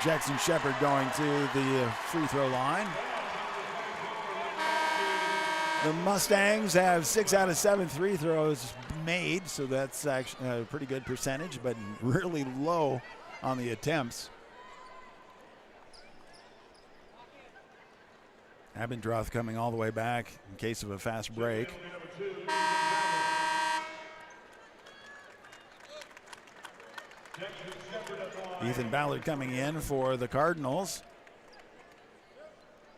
Jackson Shepard going to the free throw line. The Mustangs have 6 out of 7 free throws made, so that's actually a pretty good percentage, but really low on the attempts. Abendroth coming all the way back in case of a fast break. Ethan Ballard coming in for the Cardinals.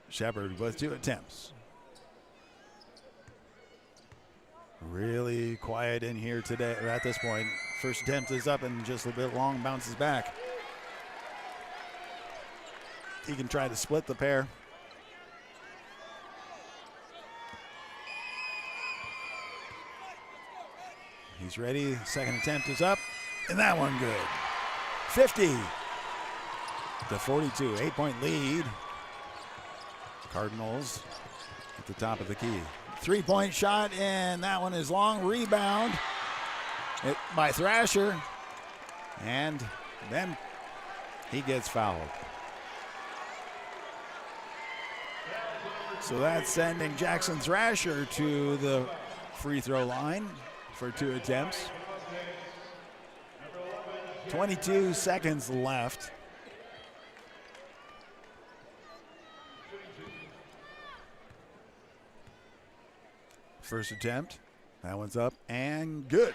Shepard with 2 attempts. Really quiet in here today, or at this point. First attempt is up and just a bit long, bounces back. He can try to split the pair. He's ready. Second attempt is up And that one good. 50 to 42. 8-point lead. Cardinals at the top of the key. 3-point shot, and that one is long. Rebound by Thrasher. And then he gets fouled. So that's sending Jackson Thrasher to the free throw line for 2 attempts. 22 seconds left. First attempt. That one's up and good.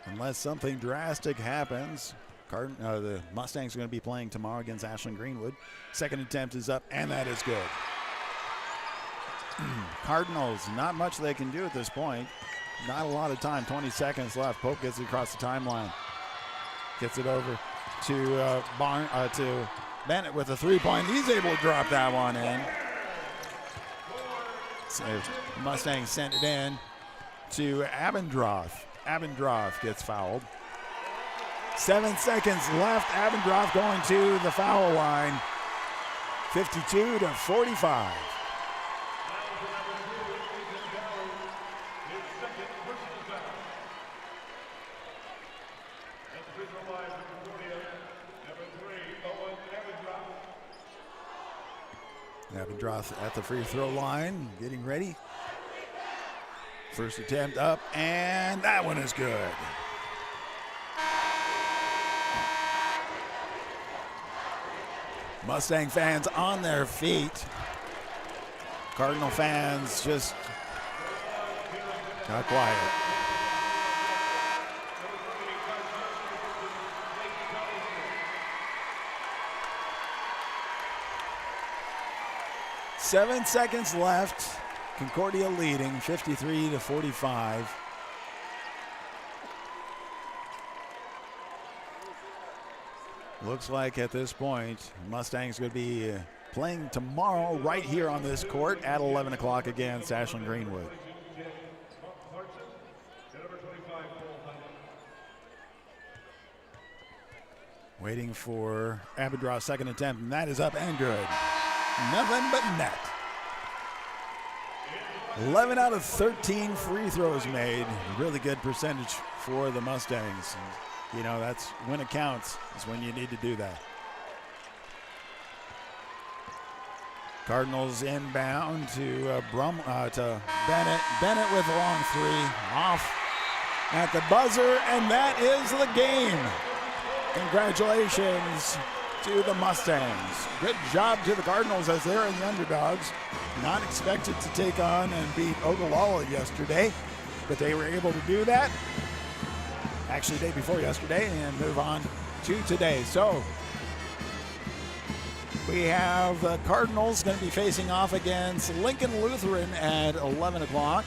Unless something drastic happens, the Mustangs are going to be playing tomorrow against Ashland Greenwood. Second attempt is up, and that is good. Cardinals, not much they can do at this point. Not a lot of time, 20 seconds left. Pope gets it across the timeline. Gets it over to Bennett with a 3-point. He's able to drop that one in. So Mustangs sent it in to Abendroth. Abendroth gets fouled. 7 seconds left. Abendroth going to the foul line. 52 to 45. Abendroth at the free throw line, getting ready. First attempt up, and that one is good. Mustang fans on their feet. Cardinal fans just got quiet. Seven seconds left. Concordia leading 53 to 45. Looks like at this point, Mustangs going to be playing tomorrow right here on this court at 11 o'clock against Ashland Greenwood. Waiting for Abendroth's second attempt, and that is up and good. Nothing but net. 11 out of 13 free throws made. Really good percentage for the Mustangs. You know, that's when it counts, is when you need to do that. Cardinals inbound to Bennett. Bennett with a long three. Off at the buzzer, and that is the game. Congratulations to the Mustangs. Good job to the Cardinals as they're in the underdogs. Not expected to take on and beat Ogallala yesterday, but they were able to do that. Actually, the day before yesterday, and move on to today. So we have the Cardinals going to be facing off against Lincoln Lutheran at 11 o'clock.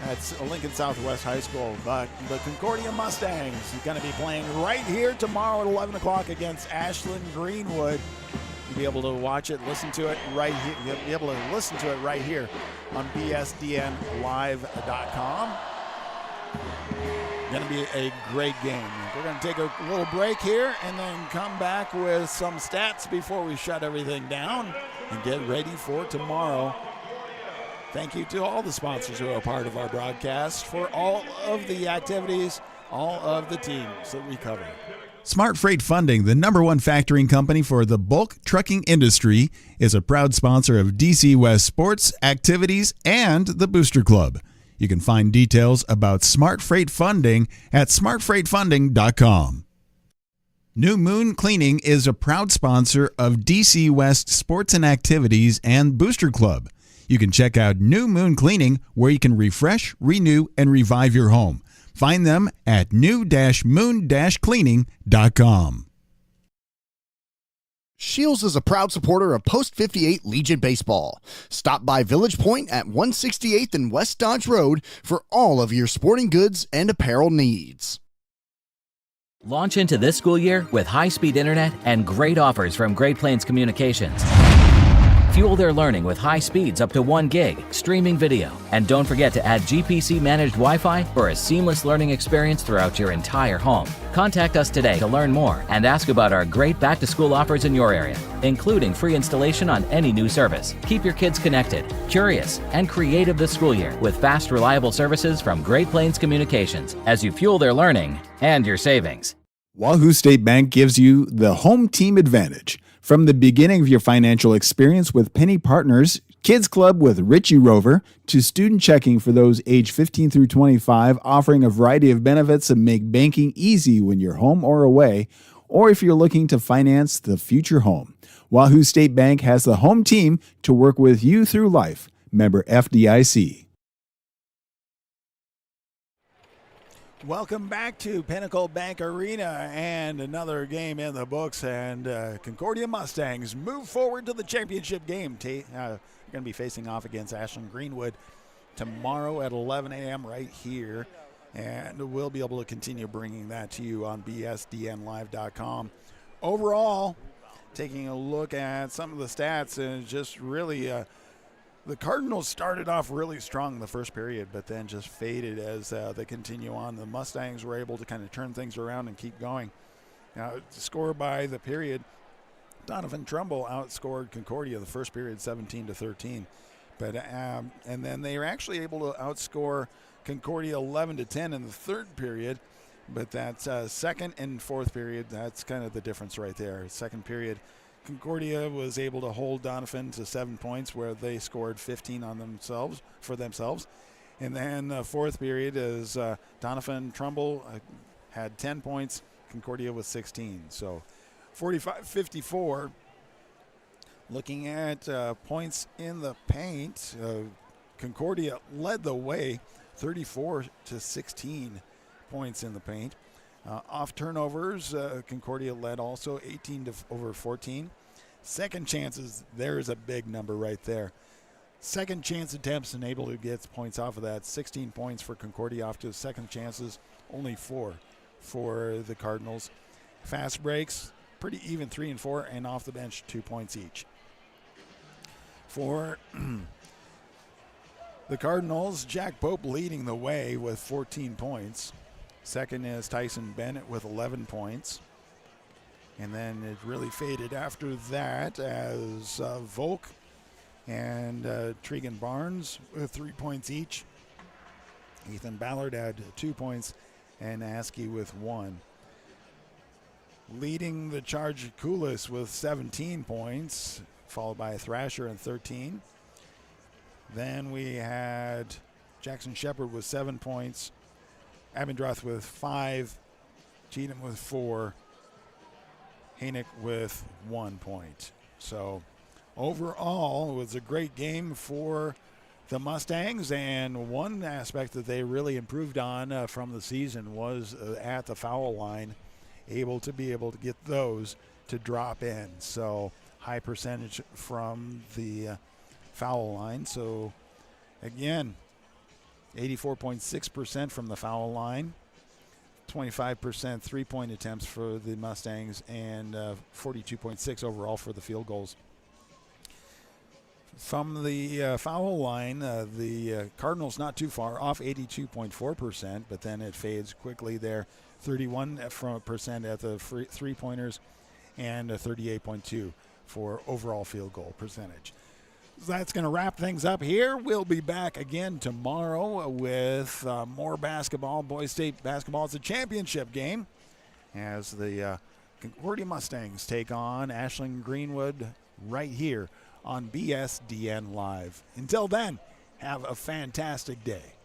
That's Lincoln Southwest High School. But the Concordia Mustangs are going to be playing right here tomorrow at 11 o'clock against Ashland Greenwood. You'll be able to watch it, listen to it right here. You'll be able to listen to it right here on bsdnlive.com. Going to be a great game. We're going to take a little break here and then come back with some stats before we shut everything down and get ready for tomorrow. Thank you to all the sponsors who are part of our broadcast for all of the activities, all of the teams that we cover. Smart Freight Funding, the #1 factoring company for the bulk trucking industry, is a proud sponsor of DC West sports, activities, and the Booster Club. You can find details about Smart Freight Funding at smartfreightfunding.com. New Moon Cleaning is a proud sponsor of DC West Sports and Activities and Booster Club. You can check out New Moon Cleaning, where you can refresh, renew, and revive your home. Find them at new-moon-cleaning.com. Shields is a proud supporter of Post 58 Legion Baseball. Stop by Village Point at 168th and West Dodge Road for all of your sporting goods and apparel needs. Launch into this school year with high-speed internet and great offers from Great Plains Communications. Fuel their learning with high speeds up to 1 gig, streaming video, and don't forget to add GPC-managed Wi-Fi for a seamless learning experience throughout your entire home. Contact us today to learn more and ask about our great back-to-school offers in your area, including free installation on any new service. Keep your kids connected, curious, and creative this school year with fast, reliable services from Great Plains Communications as you fuel their learning and your savings. Wahoo State Bank gives you the home team advantage. From the beginning of your financial experience with Penny Partners, Kids Club with Richie Rover, to student checking for those age 15 through 25, offering a variety of benefits that make banking easy when you're home or away, or if you're looking to finance the future home. Wahoo State Bank has the home team to work with you through life. Member FDIC. Welcome back to Pinnacle Bank Arena and another game in the books, and Concordia Mustangs move forward to the championship game. They're going to be facing off against Ashland Greenwood tomorrow at 11 a.m. right here, and we'll be able to continue bringing that to you on bsdnlive.com. Overall, taking a look at some of the stats, and just really the Cardinals started off really strong in the first period, but then just faded as they continue on. The Mustangs were able to kind of turn things around and keep going. Now, to score by the period, Doniphan-Trumbull outscored Concordia the first period 17-13. But and then they were actually able to outscore Concordia 11-10 in the third period. But that's second and fourth period, that's kind of the difference right there. Second period, Concordia was able to hold Doniphan to 7 points, where they scored 15 on themselves. And then fourth period is Doniphan-Trumbull had 10 points, Concordia with 16. So 45-54. Looking at points in the paint, Concordia led the way, 34-16 points in the paint. Off turnovers, Concordia led also 18-14. Second chances, there's a big number right there. Second chance attempts and able to get points off of that. 16 points for Concordia off to second chances, only 4 for the Cardinals. Fast breaks, pretty even, 3 and 4, and off the bench 2 points each. For the Cardinals, Jack Pope leading the way with 14 points. Second is Tyson Bennett with 11 points. And then it really faded after that as Volk and Tregan Barnes with 3 points each. Ethan Ballard had 2 points and Askey with 1. Leading the charge, Koulis with 17 points, followed by Thrasher and 13. Then we had Jackson Shepard with 7 points, Abendroth with 5, Cheatham with 4, Haenick with 1 point. So overall, it was a great game for the Mustangs, and one aspect that they really improved on from the season was at the foul line, able to get those to drop in. So high percentage from the foul line. So again, 84.6% from the foul line, 25% three-point attempts for the Mustangs, and 42.6 overall for the field goals. From the foul line, the Cardinals not too far off, 82.4%, but then it fades quickly there, 31% at the three-pointers, and 38.2 for overall field goal percentage. That's going to wrap things up here. We'll be back again tomorrow with more basketball. Boys State basketball is a championship game as the Concordia Mustangs take on Ashland Greenwood right here on BSDN Live. Until then, have a fantastic day.